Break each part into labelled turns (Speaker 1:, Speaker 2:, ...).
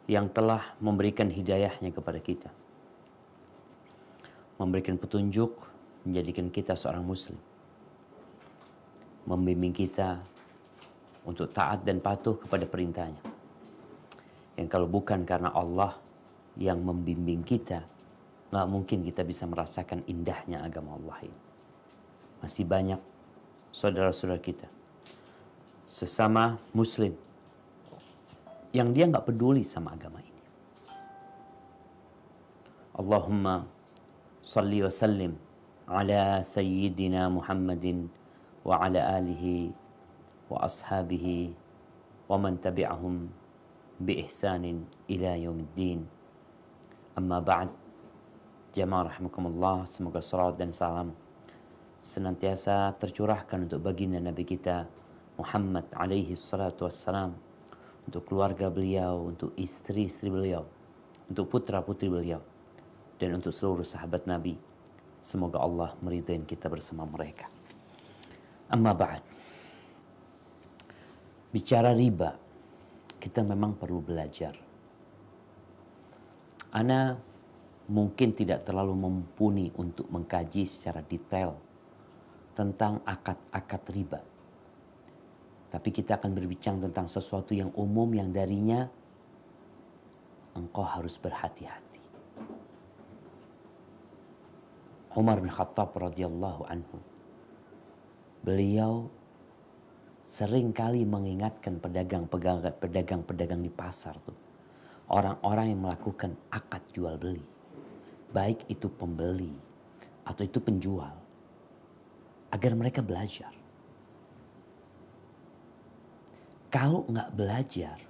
Speaker 1: yang telah memberikan hidayahnya kepada kita, memberikan petunjuk, menjadikan kita seorang muslim, membimbing kita untuk taat dan patuh kepada perintahnya. Yang kalau bukan karena Allah yang membimbing kita, nggak mungkin kita bisa merasakan indahnya agama Allah ini. Masih banyak saudara-saudara kita, sesama muslim, yang dia nggak peduli sama agama ini. Allahumma salli wa sallim ala sayyidina Muhammadin wa ala alihi wa ashabihi wa man tabi'ahum bi ihsanin ila yaumiddin. Amma ba'd. Jamaah rahimakumullah, semoga salawat dan salam senantiasa tercurahkan untuk baginda Nabi kita Muhammad alaihi salatu wassalam, untuk keluarga beliau, untuk istri-istri beliau, untuk putra-putri beliau, dan untuk seluruh sahabat Nabi. Semoga Allah meridai kita bersama mereka. Amma ba'd. Bicara riba, kita memang perlu belajar. Ana mungkin tidak terlalu mumpuni untuk mengkaji secara detail tentang akad-akad riba. Tapi kita akan berbincang tentang sesuatu yang umum yang darinya engkau harus berhati-hati. Umar bin Khattab radhiyallahu anhu, beliau sering kali mengingatkan pedagang-pedagang di pasar tuh, orang-orang yang melakukan akad jual beli, baik itu pembeli atau itu penjual, agar mereka belajar. Kalau nggak belajar,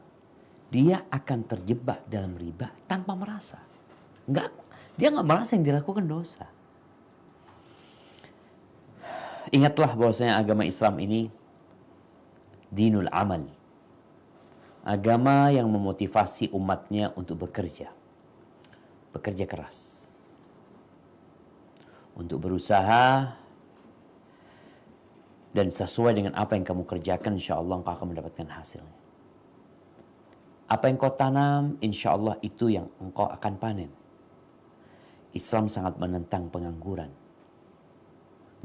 Speaker 1: dia akan terjebak dalam riba tanpa merasa. Dia nggak merasa yang dilakukan dosa. Ingatlah bahwasanya agama Islam ini dinul amal. Agama yang memotivasi umatnya untuk bekerja. Bekerja keras. Untuk berusaha. Dan sesuai dengan apa yang kamu kerjakan, insya Allah engkau akan mendapatkan hasilnya. Apa yang kau tanam, insya Allah itu yang engkau akan panen. Islam sangat menentang pengangguran.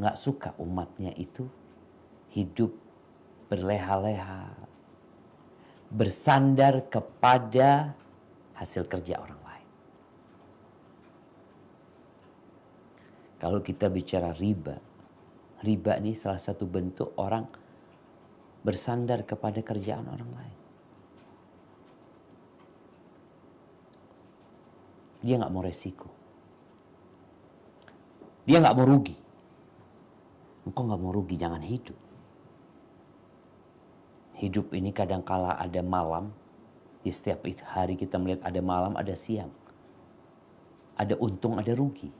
Speaker 1: Nggak suka umatnya itu hidup berleha-leha, bersandar kepada hasil kerja orang lain. Kalau kita bicara riba ini salah satu bentuk orang bersandar kepada kerjaan orang lain. Dia nggak mau resiko. Dia nggak mau rugi. Engkau nggak mau rugi, jangan hidup. Hidup ini kadangkala ada malam. Di setiap hari kita melihat ada malam, ada siang. Ada untung, ada rugi.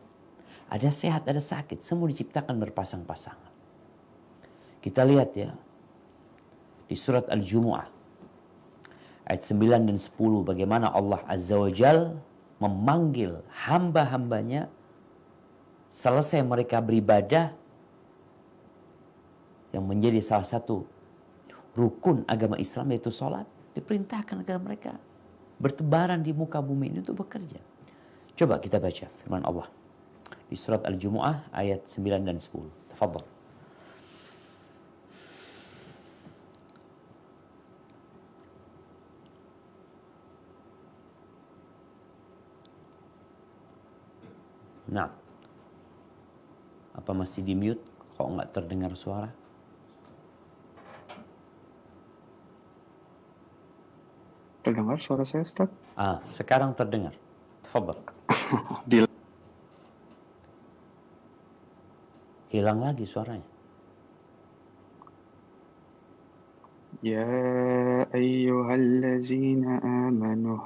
Speaker 1: Ada sehat, ada sakit. Semua diciptakan berpasang-pasangan. Kita lihat ya. Di surat Al-Jumu'ah. Ayat 9 dan 10. Bagaimana Allah Azza wa Jal memanggil hamba-hambanya. Selesai mereka beribadah. Yang menjadi salah satu rukun agama Islam, yaitu sholat. Diperintahkan agar mereka bertebaran di muka bumi ini untuk bekerja. Coba kita baca firman Allah. Di surat Al-Jumu'ah ayat 9 dan 10. Tafadhal. Nah. Apa masih di mute? Kok nggak terdengar suara?
Speaker 2: Terdengar suara saya, Ustaz?
Speaker 1: Sekarang terdengar. Tafadhal. Hilang lagi suaranya.
Speaker 2: Ya ayyuhallazina amanu.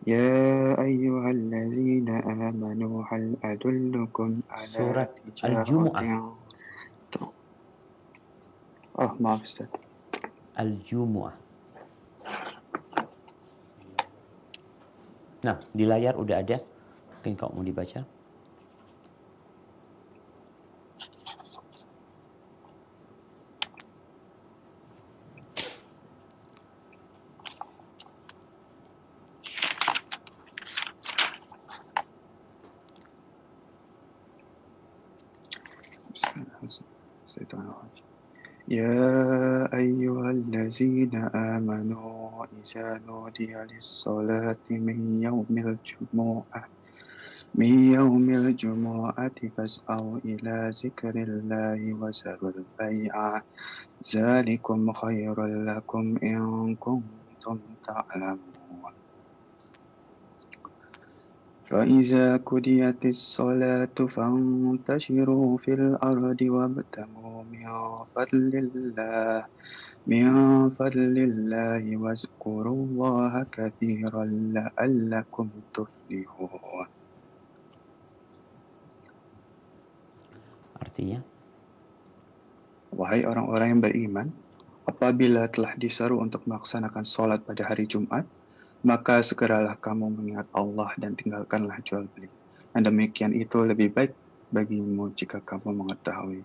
Speaker 2: Ya ayyuhallazina amanu hal adullukum ala
Speaker 1: Surat Al-Jumu'ah.
Speaker 2: Oh, maaf Ustaz.
Speaker 1: Al-Jumu'ah. Nah, di layar udah ada. Mungkin kalau mau dibaca.
Speaker 2: الشيطان الرجيم يا أيها الذين آمنوا إذا نودي للصلاة من يوم الجمعة فاسعوا إلى ذكر الله وذروا البيع ذلكم خير لكم إن كنتم تعلمون فإذا قضيت الصلاة فانتشروا في الأرض وابتغوا من فضل الله واذكروا الله كثيرا لعلكم تفلحون.
Speaker 1: Artinya,
Speaker 2: Wahai orang-orang yang beriman, apabila telah diseru untuk melaksanakan sholat pada hari Jumat, maka segeralah kamu mengingat Allah dan tinggalkanlah jual beli. Dan demikian itu lebih baik bagimu jika kamu mengetahui.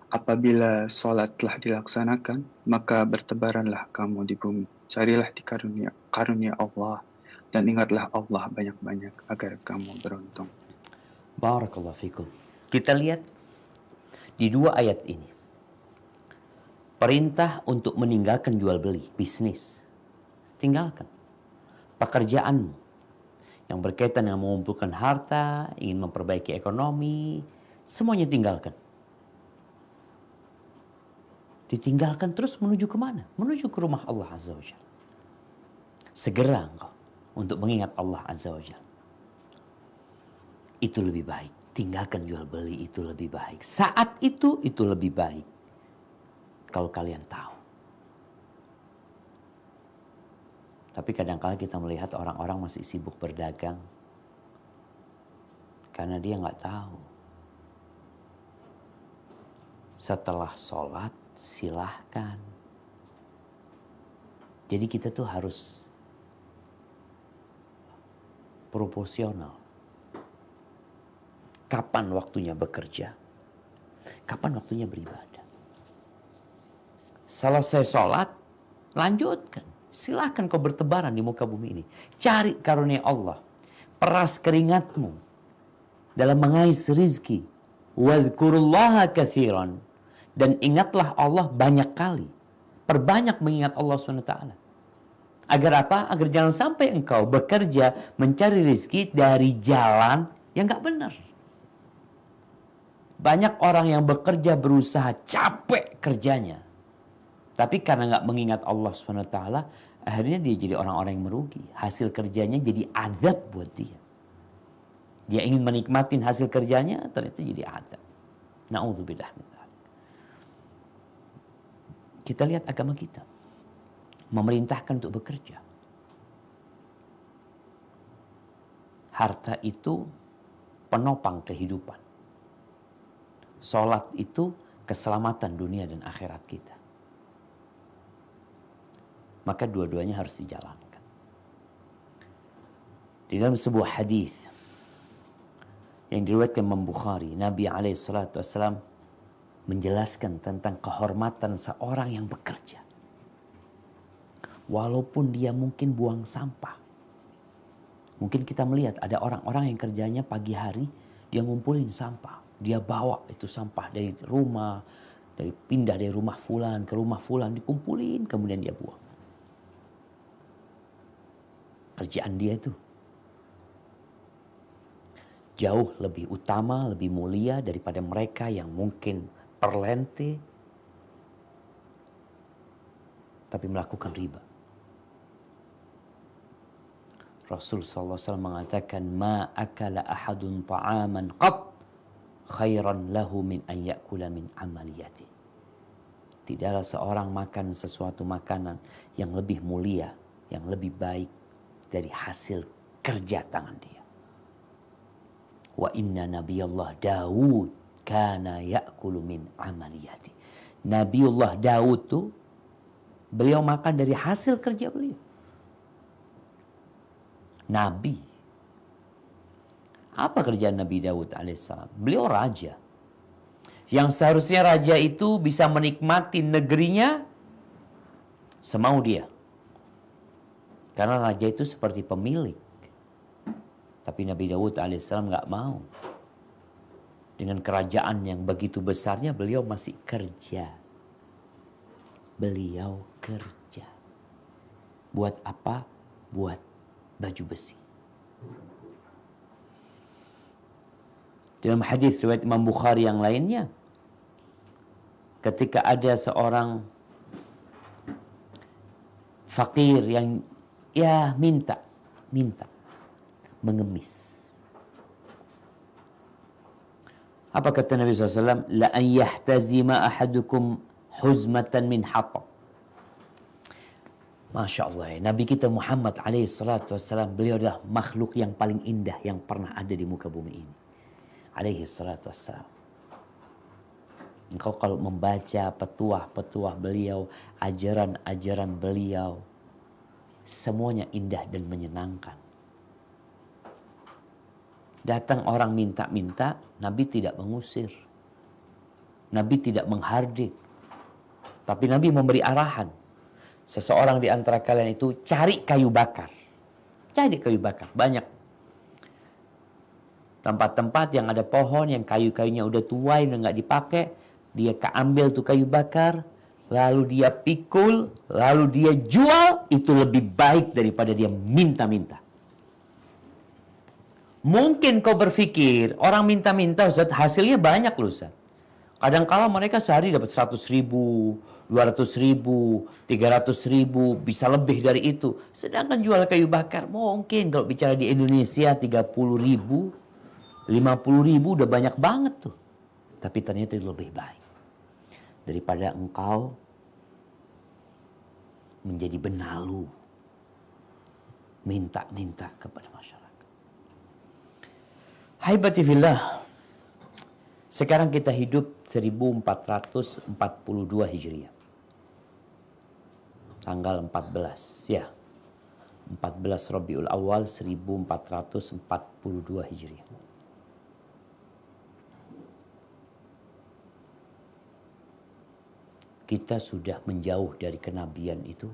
Speaker 2: Apabila sholat telah dilaksanakan, maka bertebaranlah kamu di bumi. Carilah di karunia Allah dan ingatlah Allah banyak-banyak agar kamu beruntung.
Speaker 1: Barakallahu fikum. Kita lihat di dua ayat ini. Perintah untuk meninggalkan jual beli, bisnis. Tinggalkan. Pekerjaanmu yang berkaitan dengan mengumpulkan harta, ingin memperbaiki ekonomi, semuanya tinggalkan. Ditinggalkan terus menuju kemana? Menuju ke rumah Allah Azza wa Jalla. Segera engkau untuk mengingat Allah Azza wa Jalla. Itu lebih baik. Tinggalkan jual beli itu lebih baik. Saat itu lebih baik. Kalau kalian tahu. Tapi kadang-kala kita melihat orang-orang masih sibuk berdagang. Karena dia nggak tahu. Setelah sholat, silahkan. Jadi kita tuh harus proporsional. Kapan waktunya bekerja? Kapan waktunya beribadah? Selesai sholat, lanjutkan. Silahkan kau bertebaran di muka bumi ini. Cari karunia Allah. Peras keringatmu dalam mengais rizki. Wadhkurullaha katsiran. Dan ingatlah Allah banyak kali. Perbanyak mengingat Allah SWT. Agar apa? Agar jangan sampai engkau bekerja mencari rizki dari jalan yang gak benar. Banyak orang yang bekerja berusaha capek kerjanya. Tapi karena gak mengingat Allah SWT, akhirnya dia jadi orang-orang yang merugi. Hasil kerjanya jadi azab buat dia. Dia ingin menikmatin hasil kerjanya, ternyata jadi azab. Na'udzubillah min dzalik. Kita lihat agama kita. Memerintahkan untuk bekerja. Harta itu penopang kehidupan. Salat itu keselamatan dunia dan akhirat kita. Maka dua-duanya harus dijalankan. Di dalam sebuah hadis yang diriwayatkan Imam Bukhari, Nabi SAW menjelaskan tentang kehormatan seorang yang bekerja. Walaupun dia mungkin buang sampah. Mungkin kita melihat ada orang-orang yang kerjanya pagi hari, dia ngumpulin sampah. Dia bawa itu sampah dari rumah, pindah dari rumah fulan ke rumah fulan, dikumpulin, kemudian dia buang. Kerjaan dia itu jauh lebih utama, lebih mulia daripada mereka yang mungkin perlente, tapi melakukan riba. Rasul SAW mengatakan, ma akala ahadun ta'aman qat khairan lahu min an ya'kula min amaliyati. Tidaklah seorang makan sesuatu makanan yang lebih mulia, yang lebih baik dari hasil kerja tangan dia. Wa inna nabiyallah Daud kana ya'kulu min amaliyati. Nabiullah Daud tuh beliau makan dari hasil kerja beliau. Nabi. Apa kerjaan Nabi Daud alaihissalam? Beliau raja. Yang seharusnya raja itu bisa menikmati negerinya semau dia. Karena raja itu seperti pemilik. Tapi Nabi Daud alaihissalam gak mau. Dengan kerajaan yang begitu besarnya, beliau masih kerja. Beliau kerja. Buat apa? Buat baju besi. Dalam hadis riwayat Imam Bukhari yang lainnya, ketika ada seorang fakir yang minta mengemis. Apa kata Nabi SAW? La an yahtazima ahadukum huzmatan min hatab. Masya Allah, Nabi kita Muhammad SAW, beliau adalah makhluk yang paling indah yang pernah ada di muka bumi ini. SAW. Engkau kalau membaca petuah-petuah beliau, ajaran-ajaran beliau, semuanya indah dan menyenangkan. Datang orang minta-minta, Nabi tidak mengusir. Nabi tidak menghardik. Tapi Nabi memberi arahan. Seseorang di antara kalian itu cari kayu bakar. Cari kayu bakar, banyak. Tempat-tempat yang ada pohon, yang kayu-kayunya udah tua, udah nggak dipakai, dia ambil tuh kayu bakar, lalu dia pikul, lalu dia jual, itu lebih baik daripada dia minta-minta. Mungkin kau berpikir, orang minta-minta Ustaz, hasilnya banyak loh Ustaz. Kadang-kala mereka sehari dapat 100.000, 200.000, 300.000, bisa lebih dari itu. Sedangkan jual kayu bakar, mungkin kalau bicara di Indonesia 30.000, 50.000 udah banyak banget tuh. Tapi ternyata itu lebih baik daripada engkau menjadi benalu, minta-minta kepada masyarakat. Haibati fillah. Sekarang kita hidup 1442 Hijriah. Tanggal 14, ya. 14 Rabiul Awal 1442 Hijriah. Kita sudah menjauh dari kenabian itu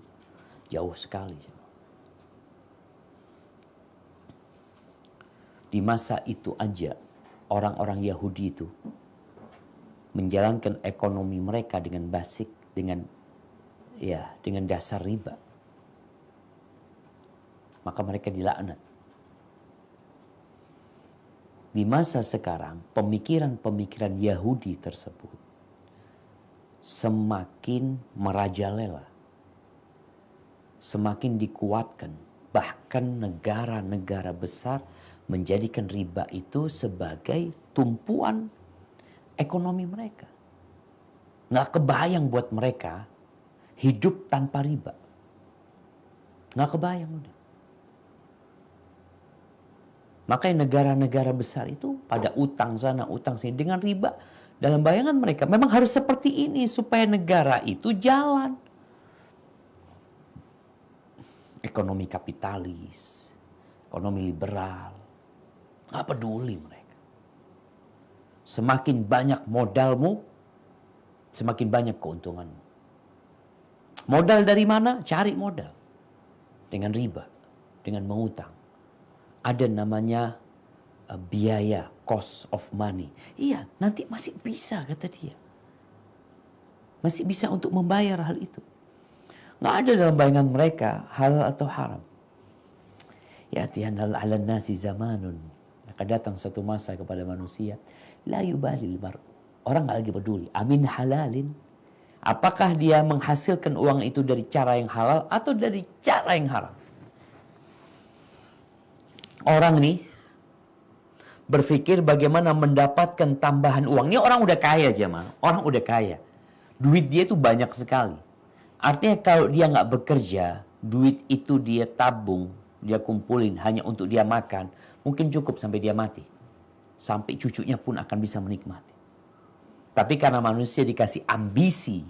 Speaker 1: jauh sekali. Di masa itu aja orang-orang Yahudi itu menjalankan ekonomi mereka dengan basic, dengan dasar riba. Maka mereka dilaknat. Di masa sekarang pemikiran-pemikiran Yahudi tersebut semakin merajalela, semakin dikuatkan. Bahkan negara-negara besar menjadikan riba itu sebagai tumpuan ekonomi mereka. Nggak kebayang buat mereka hidup tanpa riba. Nggak kebayang udah. Makanya negara-negara besar itu pada utang sana, utang sini dengan riba. Dalam bayangan mereka memang harus seperti ini supaya negara itu jalan. Ekonomi kapitalis, ekonomi liberal. Nggak peduli mereka. Semakin banyak modalmu, semakin banyak keuntunganmu. Modal dari mana? Cari modal. Dengan riba, dengan mengutang. Ada namanya biaya, cost of money. Iya, nanti masih bisa kata dia. Masih bisa untuk membayar hal itu. Nggak ada dalam bayangan mereka halal atau haram. Ya'tiyan ala nasi zamanun. Akan datang satu masa kepada manusia, la yubalil mar. Orang nggak lagi peduli. Amin halalin. Apakah dia menghasilkan uang itu dari cara yang halal atau dari cara yang haram? Orang nih berpikir bagaimana mendapatkan tambahan uang. Ini orang udah kaya jemaah. Orang udah kaya. Duit dia itu banyak sekali. Artinya kalau dia nggak bekerja, duit itu dia tabung, dia kumpulin hanya untuk dia makan. Mungkin cukup sampai dia mati. Sampai cucunya pun akan bisa menikmati. Tapi karena manusia dikasih ambisi,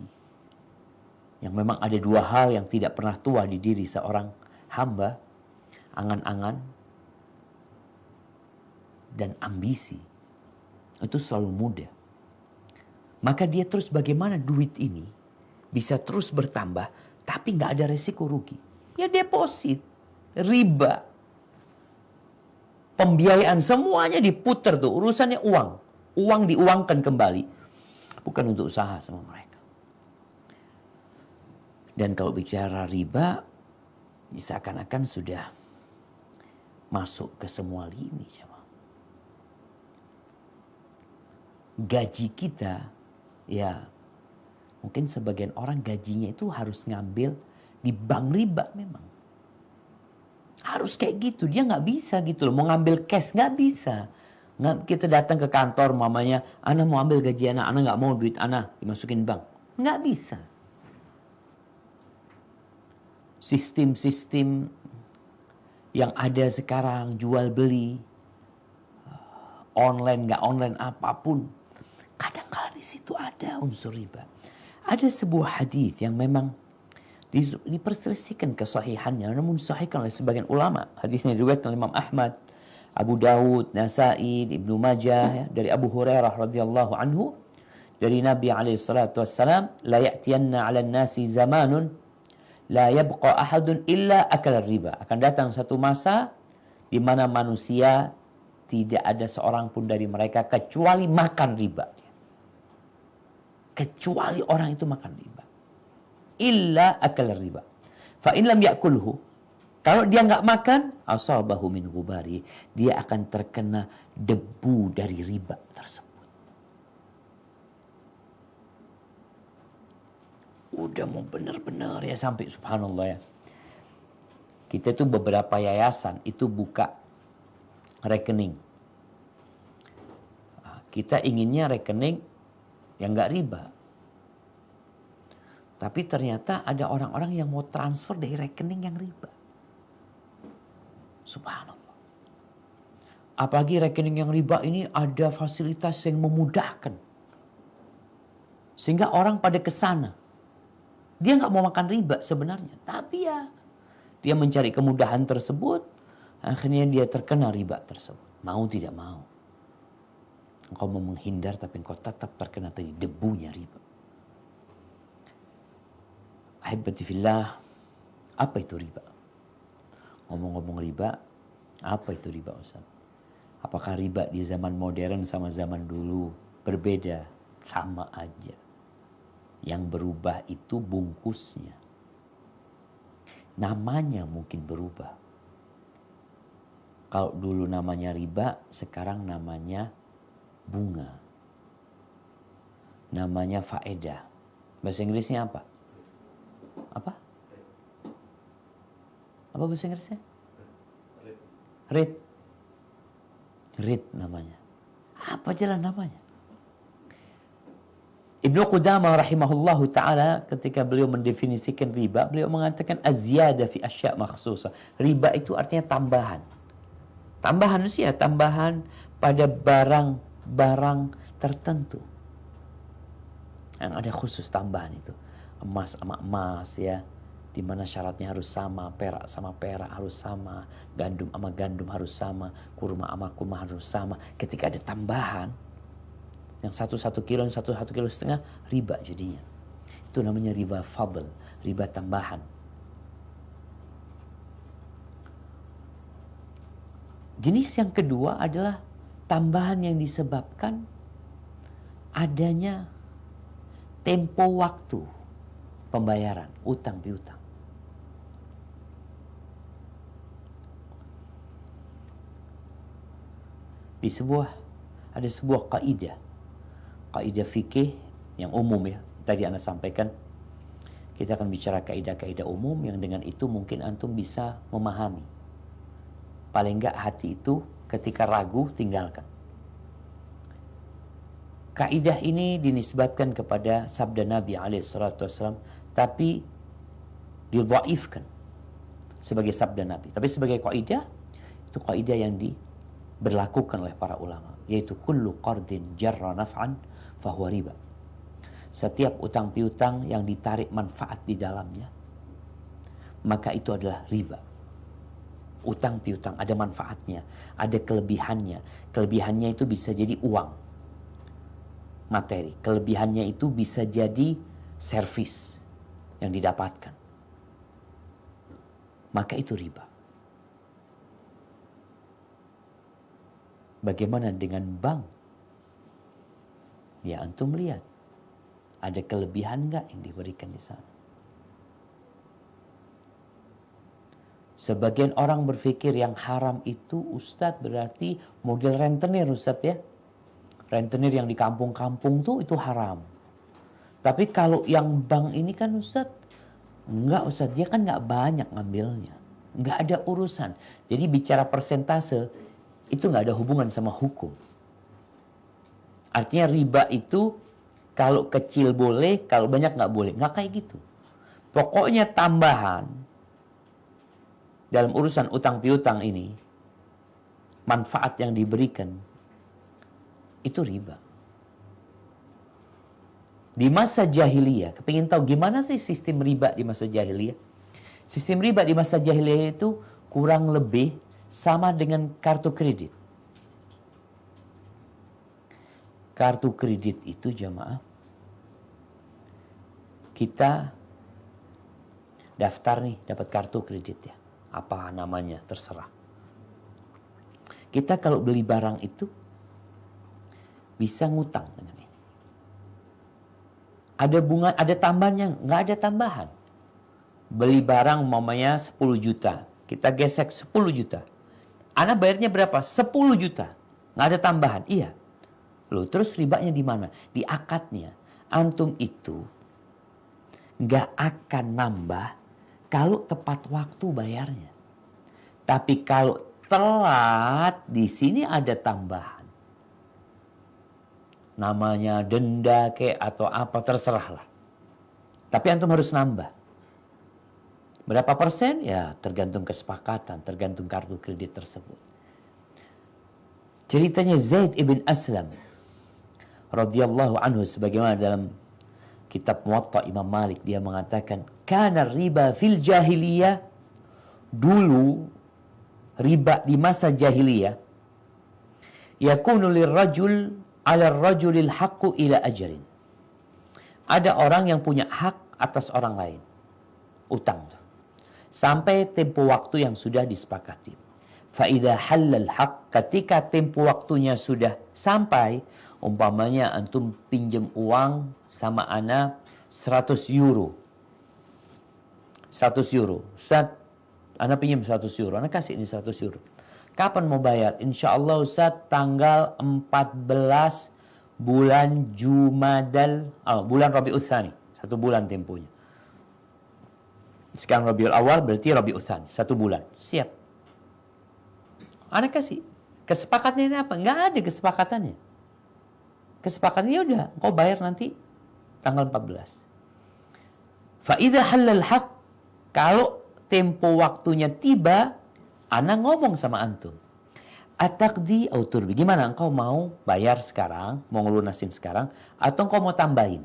Speaker 1: yang memang ada dua hal yang tidak pernah tua di diri seorang hamba, angan-angan dan ambisi. Itu selalu mudah. Maka dia terus bagaimana duit ini bisa terus bertambah, tapi nggak ada resiko rugi. Ya deposit, riba, pembiayaan, semuanya diputer tuh, urusannya uang. Uang diuangkan kembali, bukan untuk usaha sama mereka. Dan kalau bicara riba, seakan-akan sudah masuk ke semua lini. Gaji kita, ya mungkin sebagian orang gajinya itu harus ngambil di bank riba memang. Harus kayak gitu, dia nggak bisa gitu loh, mau ngambil cash nggak bisa. Nggak, kita datang ke kantor mamanya, ana mau ambil gaji ana nggak mau duit ana dimasukin bank. Nggak bisa. Sistem-sistem yang ada sekarang, jual beli, online nggak online apapun, kadang-kala di situ ada unsur riba. Ada sebuah hadis yang memang diperselisihkan kesahihannya, namun disahihkan oleh sebagian ulama. Hadisnya diriwayatkan oleh Imam Ahmad, Abu Dawud, Nasai, Ibnu Majah, ya, dari Abu Hurairah radhiyallahu anhu, dari Nabi alaihi salatu wassalam, la ya'tiyanna 'alan nasi zamanun la yabqa ahadun illa akala riba. Akan datang satu masa di mana manusia tidak ada seorang pun dari mereka kecuali makan riba. Kecuali orang itu makan riba. Illa akal riba. Fa in lam yakulhu, kalau dia nggak makan, asabahu min ghubari, dia akan terkena debu dari riba tersebut. Udah mau benar-benar ya, sampai subhanallah ya. Kita tuh beberapa yayasan itu buka rekening. Kita inginnya rekening yang nggak riba. Tapi ternyata ada orang-orang yang mau transfer dari rekening yang riba. Subhanallah. Apalagi rekening yang riba ini ada fasilitas yang memudahkan. Sehingga orang pada kesana. Dia nggak mau makan riba sebenarnya. Tapi ya dia mencari kemudahan tersebut. Akhirnya dia terkena riba tersebut. Mau tidak mau. Engkau mau menghindar tapi engkau tetap terkena tadi debunya riba. Ahibati fillah, apa itu riba? Ngomong-ngomong riba, apa itu riba Ustaz? Apakah riba di zaman modern sama zaman dulu berbeda? Sama aja. Yang berubah itu bungkusnya. Namanya mungkin berubah. Kalau dulu namanya riba, sekarang namanya bunga. Namanya faedah. Bahasa Inggrisnya apa? Apa? Apa bahasa Inggrisnya? Rate. Rate namanya. Apa jalan namanya? Ibnu Qudamah rahimahullahu ta'ala ketika beliau mendefinisikan riba, beliau mengatakan az-ziyadah fi asya' makhsusah. Riba itu artinya tambahan. Tambahan sih ya, tambahan pada barang-barang tertentu. Yang ada khusus tambahan itu. Emas sama emas ya, di mana syaratnya harus sama, perak sama perak harus sama, gandum sama gandum harus sama, kurma sama kurma harus sama. Ketika ada tambahan, yang satu kilo, yang satu kilo setengah, riba jadinya. Itu namanya riba fadl, riba tambahan. Jenis yang kedua adalah tambahan yang disebabkan adanya tempo waktu pembayaran, utang piutang. Ada sebuah kaidah fikih yang umum ya. Tadi Anda sampaikan, kita akan bicara kaidah-kaidah umum yang dengan itu mungkin antum bisa memahami. Paling enggak hati itu ketika ragu tinggalkan. Kaidah ini dinisbatkan kepada sabda Nabi SAW, tapi didhaifkan sebagai sabda Nabi. Tapi sebagai kaidah, itu kaidah yang diberlakukan oleh para ulama, yaitu kullu qardin jarra naf'an fahuwa riba. Setiap utang piutang yang ditarik manfaat di dalamnya, maka itu adalah riba. Utang piutang ada manfaatnya, ada kelebihannya. Kelebihannya itu bisa jadi uang, materi. Kelebihannya itu bisa jadi servis yang didapatkan. Maka itu riba. Bagaimana dengan bank? Ya antum lihat, ada kelebihan nggak yang diberikan di sana? Sebagian orang berpikir yang haram itu Ustadz berarti model rentenir Ustadz ya. Rentenir yang di kampung-kampung tuh itu haram. Tapi kalau yang bank ini kan Ustadz, enggak Ustadz, dia kan nggak banyak ngambilnya. Nggak ada urusan. Jadi bicara persentase itu nggak ada hubungan sama hukum. Artinya riba itu kalau kecil boleh, kalau banyak nggak boleh. Nggak kayak gitu. Pokoknya tambahan dalam urusan utang piutang ini, manfaat yang diberikan itu riba. Di masa jahiliyah, kepingin tahu gimana sih sistem riba di masa jahiliyah? Sistem riba di masa jahiliyah itu kurang lebih sama dengan kartu kredit. Kartu kredit itu jamaah, kita daftar nih dapat kartu kredit ya. Apa namanya terserah. Kita kalau beli barang itu bisa ngutang dengan ini. Ada bunga, ada tambahannya, nggak ada tambahan. Beli barang umpamanya 10 juta, kita gesek 10 juta. Ana bayarnya berapa? 10 juta. Nggak ada tambahan. Iya. Loh, terus ribanya di mana? Di akadnya. Antum itu nggak akan nambah kalau tepat waktu bayarnya. Tapi kalau telat, di sini ada tambahan. Namanya denda kayak atau apa, terserahlah. Tapi antum harus nambah. Berapa persen? Ya tergantung kesepakatan, tergantung kartu kredit tersebut. Ceritanya Zaid ibn Aslam radhiyallahu anhu sebagaimana dalam kitab Muwatta Imam Malik, dia mengatakan, kana riba fil jahiliyah, dulu riba di masa jahiliyah, yakunu lirrajul ala rajulil haqqu ila ajarin. Ada orang yang punya hak atas orang lain, utang, sampai tempo waktu yang sudah disepakati. Fa idza halal haq, ketika tempo waktunya sudah sampai, umpamanya antum pinjam uang sama ana 100 euro. 100 euro. Ustaz, ana pinjam 100 euro. Ana kasih ini 100 euro. Kapan mau bayar? Insya Allah Ustaz tanggal 14 bulan Jumadal, bulan Rabiul Tsani. 1 bulan temponya. Sekarang Rabiul Awal berarti Rabiul Tsani. 1 bulan. Siap. Ana kasih. Kesepakatannya ini apa? Nggak ada kesepakatannya. Kesepakatannya udah, kau bayar nanti tanggal 14. Fa'idha halal haq, kalau tempo waktunya tiba, ana ngomong sama antum. Ataqdi au turbi. Gimana, engkau mau bayar sekarang, mau ngelunasin sekarang, atau engkau mau tambahin?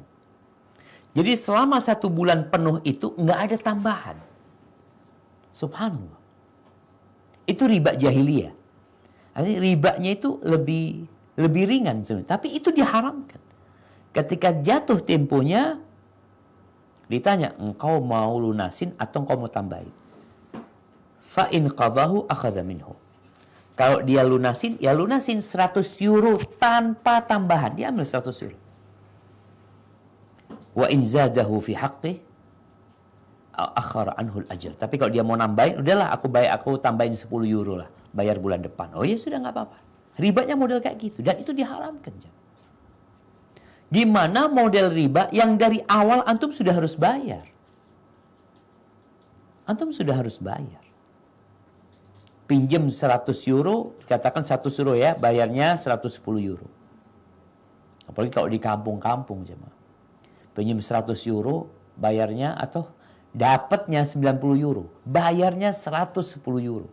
Speaker 1: Jadi selama 1 bulan penuh itu nggak ada tambahan. Subhanallah. Itu riba jahiliyah. Artinya ribanya itu lebih ringan sebenarnya. Tapi itu diharamkan. Ketika jatuh temponya, ditanya, engkau mau lunasin atau engkau mau tambahin? Fa'in qadahu akhadha minhu. Kalau dia lunasin, ya lunasin 100 euro tanpa tambahan. Dia ambil 100 euro. Wa in zadahu fi haqqih akhara anhul ajr. Tapi kalau dia mau nambahin, udahlah aku tambahin 10 euro lah. Bayar bulan depan. Oh ya sudah, nggak apa-apa. Ribanya model kayak gitu. Dan itu diharamkan. Di mana model riba yang dari awal antum sudah harus bayar. Antum sudah harus bayar. Pinjam 100 euro, katakan 100 euro ya, bayarnya 110 euro. Apalagi kalau di kampung-kampung jemaah. Pinjam 100 euro, bayarnya atau dapatnya 90 euro, bayarnya 110 euro.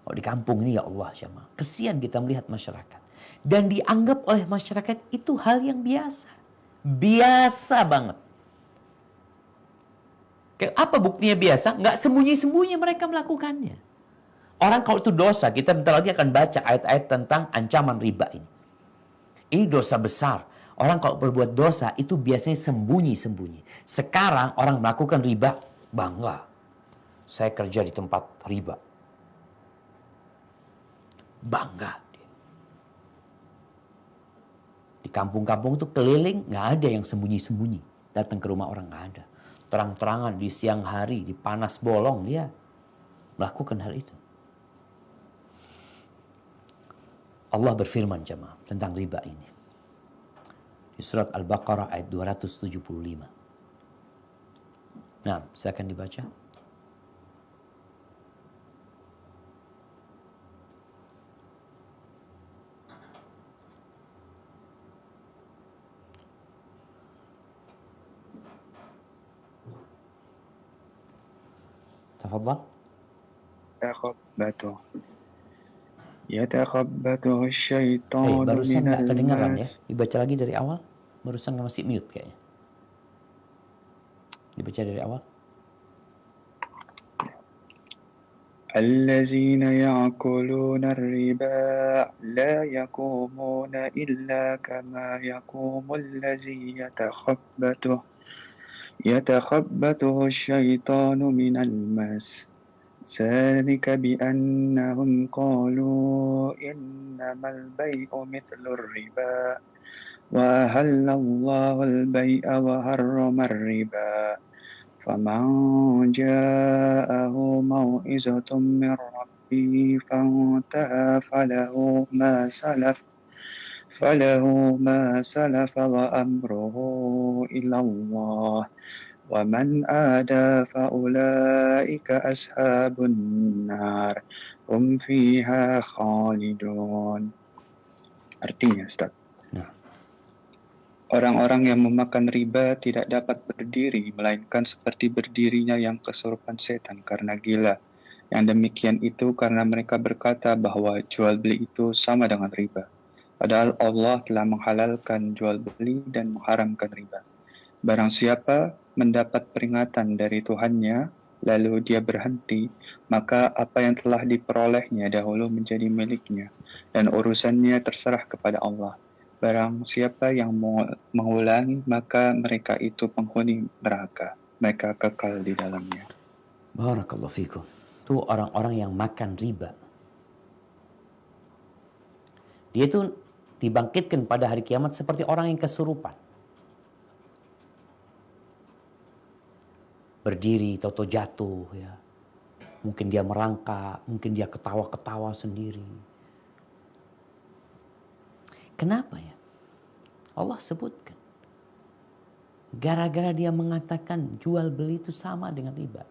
Speaker 1: Kalau di kampung ini ya Allah jemaah, kesian kita melihat masyarakat. Dan dianggap oleh masyarakat itu hal yang biasa. Biasa banget. Apa buktinya biasa? Nggak sembunyi-sembunyi mereka melakukannya. Orang kalau itu dosa, kita bentar lagi akan baca ayat-ayat tentang ancaman riba ini. Ini dosa besar. Orang kalau berbuat dosa itu biasanya sembunyi-sembunyi. Sekarang orang melakukan riba, bangga. Saya kerja di tempat riba. Bangga. Di kampung-kampung itu keliling, nggak ada yang sembunyi-sembunyi. Datang ke rumah orang, nggak ada. Terang-terangan di siang hari, di panas bolong, dia melakukan hal itu. Allah berfirman jemaah tentang riba ini. Di surat Al-Baqarah ayat 275. Nah, silakan dibaca. Tafadhal.
Speaker 2: يتخبطه يتخبطه الشيطان
Speaker 1: Barusan
Speaker 2: من
Speaker 1: nggak kedengaran ya.
Speaker 2: المس
Speaker 1: Dibaca lagi dari awal. Barusan masih mute kayaknya. Dibaca dari awal.
Speaker 2: الذين يأكلون الربا لا يقومون إلا كما يقوم الذي يتخبطه الشيطان من المس ذلك بأنهم قالوا إنما البيع مثل الربا وأحل الله البيع وحرم الربا فمن جاءه موعظة من ربه فانتهى فله ما سلف وأمره إلى الله ومن آدى فأولئك أصحاب النار هم فيها خالدون. Artinya, Ustaz, orang-orang yang memakan riba tidak dapat berdiri, melainkan seperti berdirinya yang kesurupan setan karena gila. Yang demikian itu karena mereka berkata bahwa jual beli itu sama dengan riba. Padahal Allah telah menghalalkan jual beli dan mengharamkan riba. Barang siapa mendapat peringatan dari Tuhannya, lalu dia berhenti, maka apa yang telah diperolehnya dahulu menjadi miliknya, dan urusannya terserah kepada Allah. Barang siapa yang mengulangi, maka mereka itu penghuni neraka. Mereka kekal di dalamnya.
Speaker 1: Barakallahu fikum. Itu orang-orang yang makan riba. Dia itu dibangkitkan pada hari kiamat seperti orang yang kesurupan. Berdiri, tahu-tahu jatuh ya. Mungkin dia merangkak, mungkin dia ketawa-ketawa sendiri. Kenapa ya? Allah sebutkan. Gara-gara dia mengatakan jual beli itu sama dengan riba.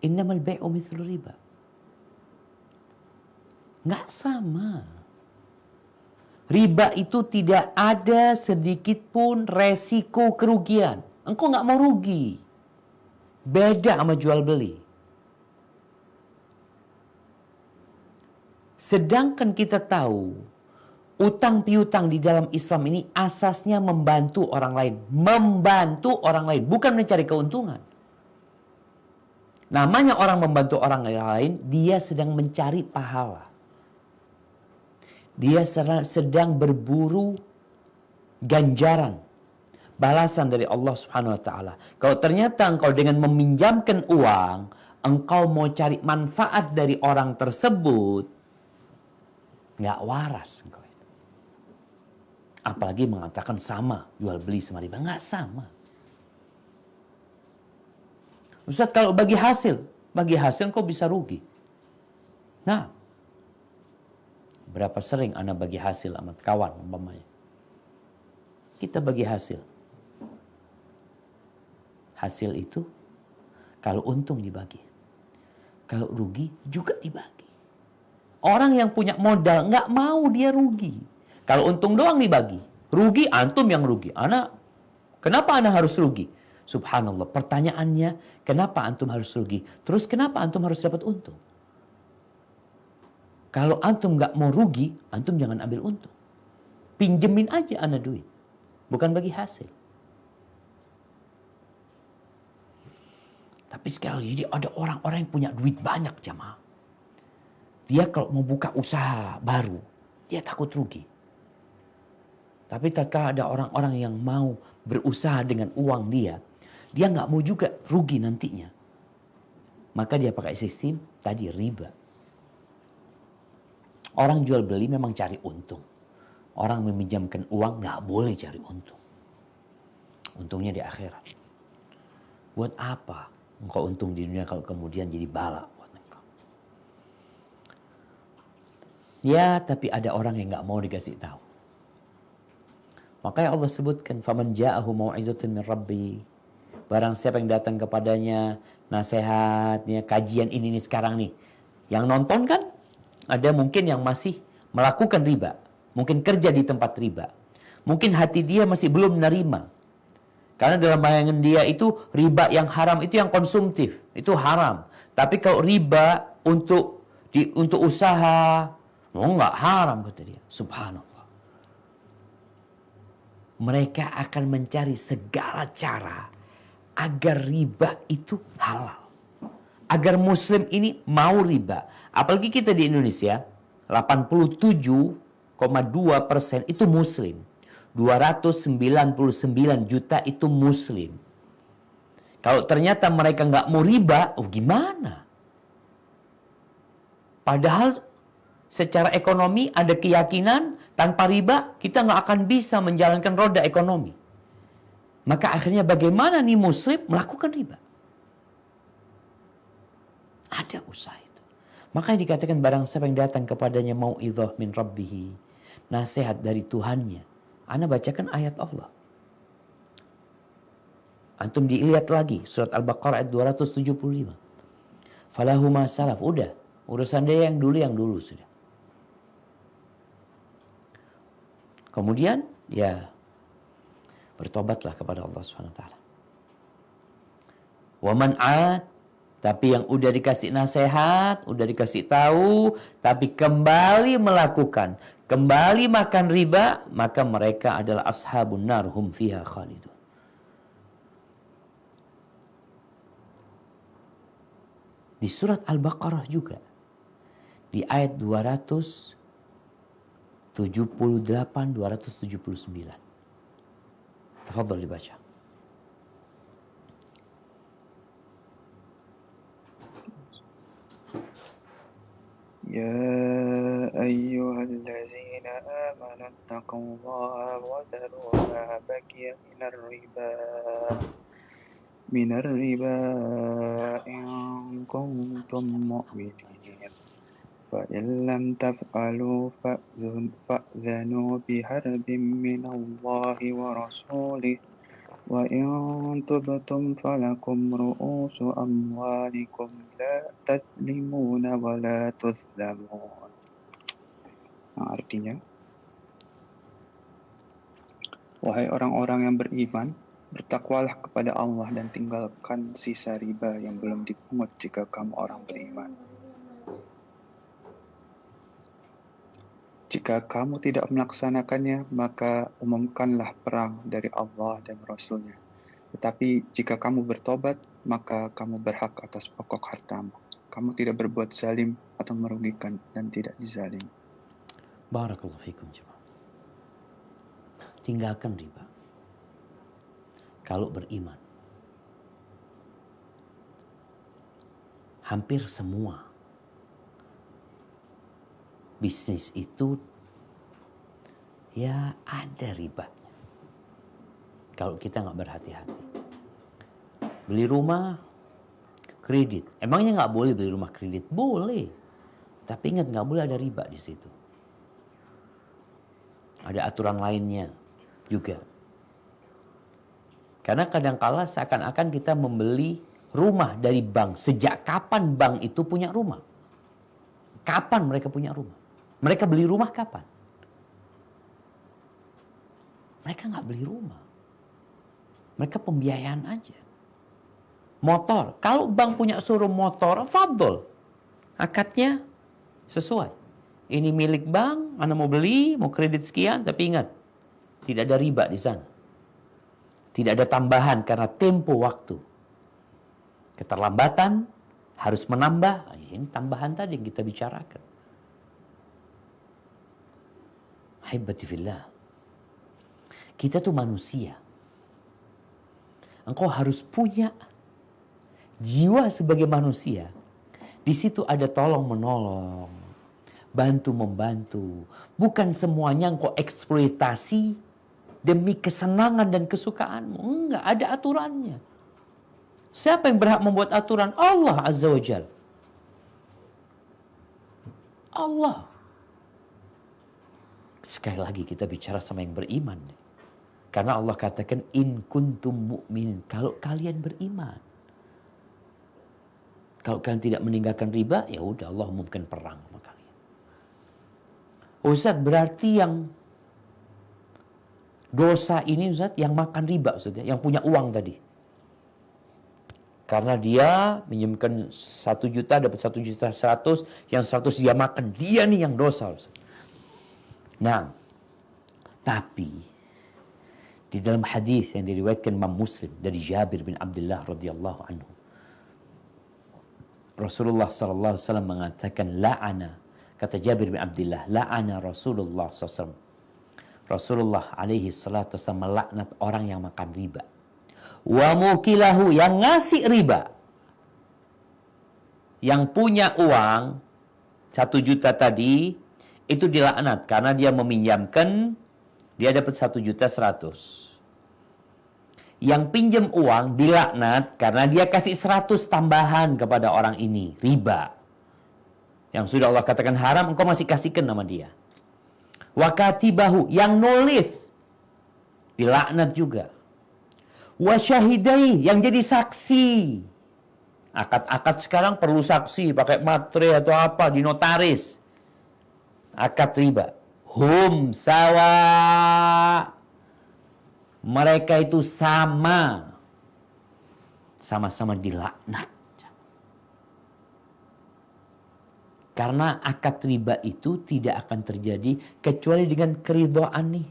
Speaker 1: Innamal bai'u mithlu riba. Nggak sama. Riba itu tidak ada sedikit pun resiko kerugian. Engkau nggak mau rugi. Beda sama jual beli. Sedangkan kita tahu, utang piutang di dalam Islam ini asasnya membantu orang lain. Membantu orang lain, bukan mencari keuntungan. Namanya orang membantu orang lain, dia sedang mencari pahala. Dia sedang berburu ganjaran, balasan dari Allah Subhanahu wa taala. Kalau ternyata engkau dengan meminjamkan uang, engkau mau cari manfaat dari orang tersebut, nggak waras engkau itu. Apalagi mengatakan sama, jual beli sama riba, nggak sama. Ustaz, kalau bagi hasil engkau bisa rugi. Nah, berapa sering Anda bagi hasil sama kawan umpamanya. Kita bagi hasil. Hasil itu kalau untung dibagi. Kalau rugi juga dibagi. Orang yang punya modal nggak mau dia rugi. Kalau untung doang dibagi. Rugi antum yang rugi. Kenapa Anda harus rugi? Subhanallah. Pertanyaannya, kenapa antum harus rugi? Terus kenapa antum harus dapat untung? Kalau antum nggak mau rugi, antum jangan ambil untung. Pinjemin aja Anda duit. Bukan bagi hasil. Tapi sekali lagi, jadi ada orang-orang yang punya duit banyak jamaah. Dia kalau mau buka usaha baru, dia takut rugi. Tapi tatkala ada orang-orang yang mau berusaha dengan uang dia nggak mau juga rugi nantinya. Maka dia pakai sistem tadi riba. Orang jual beli memang cari untung. Orang meminjamkan uang nggak boleh cari untung. Untungnya di akhirat. Buat apa engkau untung di dunia kalau kemudian jadi bala buat engkau? Ya, tapi ada orang yang nggak mau dikasih tahu. Makanya Allah sebutkan, faman ja'ahu mau'izatun min rabbi. Barang siapa yang datang kepadanya nasihatnya, kajian ini nih sekarang nih. Yang nonton kan ada mungkin yang masih melakukan riba. Mungkin kerja di tempat riba. Mungkin hati dia masih belum menerima. Karena dalam bayangan dia itu riba yang haram itu yang konsumtif. Itu haram. Tapi kalau riba untuk usaha, nggak haram kata dia. Subhanallah. Mereka akan mencari segala cara agar riba itu halal. Agar muslim ini mau riba. Apalagi kita di Indonesia, 87,2% itu muslim. 299 juta itu muslim. Kalau ternyata mereka nggak mau riba, gimana? Padahal secara ekonomi ada keyakinan tanpa riba kita nggak akan bisa menjalankan roda ekonomi. Maka akhirnya bagaimana nih muslim melakukan riba? Ada usaha itu. Makanya dikatakan barang siapa yang datang kepadanya mau'izah min rabbihi, nasihat dari Tuhannya. Ana bacakan ayat Allah. Antum dilihat lagi surat Al-Baqarah ayat 275. Falahu ma salaf, udah. Urusan dia yang dulu sudah. Kemudian ya bertobatlah kepada Allah Subhanahu wa taala. Wa man 'ad, tapi yang udah dikasih nasihat, udah dikasih tahu, tapi kembali melakukan, kembali makan riba, maka mereka adalah ashabun nar hum fiha khalidun. Di surat Al-Baqarah juga, di ayat 278-279. Tafadhal dibaca.
Speaker 2: يا أيها الذين آمنوا اتقوا الله وذروا ما بقي من الربا إن كنتم مؤمنين فإن لم تفعلوا فأذنوا بحرب من الله ورسوله وإن تبتم فلكم رؤوس أموالكم لا تظلمون ولا تظلمون. Artinya, wahai orang-orang yang beriman, bertakwalah kepada Allah dan tinggalkan sisa riba yang belum dipungut jika kamu orang beriman. Jika kamu tidak melaksanakannya, maka umumkanlah perang dari Allah dan Rasul-Nya. Tetapi jika kamu bertobat, maka kamu berhak atas pokok hartamu. Kamu tidak berbuat zalim atau merugikan dan tidak dizalim.
Speaker 1: Barakallahu fikum jemaah. Tinggalkan riba. Kalau beriman. Hampir semua bisnis itu ya ada ribanya. Kalau kita nggak berhati-hati. Beli rumah kredit. Emangnya nggak boleh beli rumah kredit? Boleh. Tapi ingat nggak boleh ada riba di situ. Ada aturan lainnya juga. Karena kadang-kala seakan-akan kita membeli rumah dari bank. Sejak kapan bank itu punya rumah? Kapan mereka punya rumah? Mereka beli rumah kapan? Mereka nggak beli rumah. Mereka pembiayaan aja. Motor. Kalau bank punya showroom motor, fadol. Akadnya sesuai. Ini milik bank, Anda mau beli, mau kredit sekian, tapi ingat, tidak ada riba di sana. Tidak ada tambahan karena tempo waktu. Keterlambatan harus menambah. Ini tambahan tadi yang kita bicarakan. Haibati fillah. Kita tuh manusia. Engkau harus punya jiwa sebagai manusia. Di situ ada tolong menolong. bantu-membantu. Bukan semuanya engkau eksploitasi demi kesenangan dan kesukaanmu. Enggak, ada aturannya. Siapa yang berhak membuat aturan? Allah Azza wa Jal. Allah. Sekali lagi kita bicara sama yang beriman. Karena Allah katakan, in kuntum mu'min. Kalau kalian beriman. Kalau kalian tidak meninggalkan riba, ya udah Allah umumkan perang sama kalian. Ustaz, berarti yang dosa ini Ustaz, yang makan riba Ustaz, yang punya uang tadi. Karena dia minjamkan 1 juta, dapat 1.100.000, yang 100 dia makan. Dia nih yang dosa Ustaz. Nah, tapi di dalam hadis yang diriwayatkan Imam Muslim dari Jabir bin Abdullah radhiyallahu anhu, Rasulullah sallallahu alaihi wasallam mengatakan, la'ana, kata Jabir bin Abdullah, la'ana Rasulullah sallallahu alaihi wasallam. Rasulullah alaihi salatu wasallam melaknat orang yang makan riba. Wa mukilahu, yang ngasih riba. Yang punya uang 1 juta tadi itu dilaknat karena dia meminjamkan, dia dapat 1.100.000. Yang pinjam uang dilaknat karena dia kasih 100 tambahan kepada orang ini, riba. Yang sudah Allah katakan haram, engkau masih kasihkan nama dia. Wa katibahu, yang nulis dilaknat juga. Wa syahidai, yang jadi saksi. Akad-akad sekarang perlu saksi, pakai materai atau apa, di notaris. Akad riba. Hum sawa. Mereka itu sama. Sama-sama dilaknat. Karena akad riba itu tidak akan terjadi kecuali dengan keridhaan nih.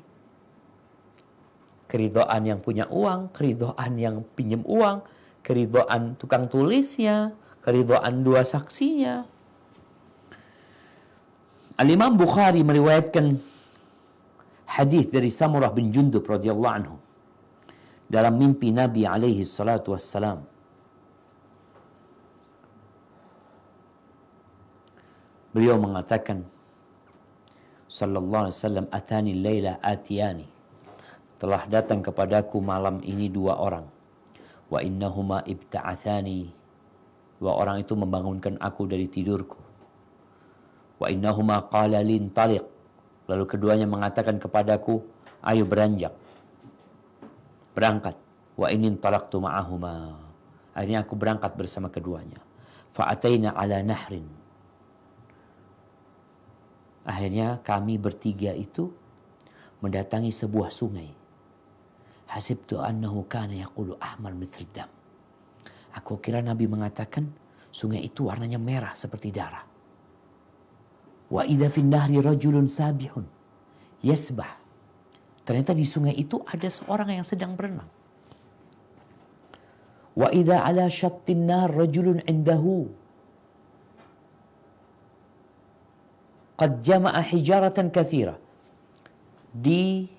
Speaker 1: Keridhaan yang punya uang, keridhaan yang pinjam uang, keridhaan tukang tulisnya, keridhaan dua saksinya. Al-Imam Bukhari meriwayatkan hadis dari Samurah bin Jundub radhiyallahu anhu dalam mimpi Nabi alaihi salatu wassalam. Beliau mengatakan, sallallahu alaihi wasallam, atani laila atiyani, telah datang kepadaku malam ini 2 orang. Wa innahuma ibta'athani, 2 orang itu membangunkan aku dari tidurku. Wa innahuma qala lin taliq, lalu keduanya mengatakan kepadaku, ayo beranjak, berangkat. Wa inin talaqtu ma'ahuma, akhirnya aku berangkat bersama keduanya. Fa ataina ala nahrin, akhirnya kami bertiga itu mendatangi sebuah sungai. Hasibtu annahu kana yaqulu ahmar mithl dam. Aku kira Nabi mengatakan sungai itu warnanya merah seperti darah. Wa idza fin nahri rajulun sabihun yasbah. Ternyata di sungai itu ada seorang yang sedang berenang. Wa idza ala syattin nar rajulun indahu qad jama'a hijaratan katsira. Di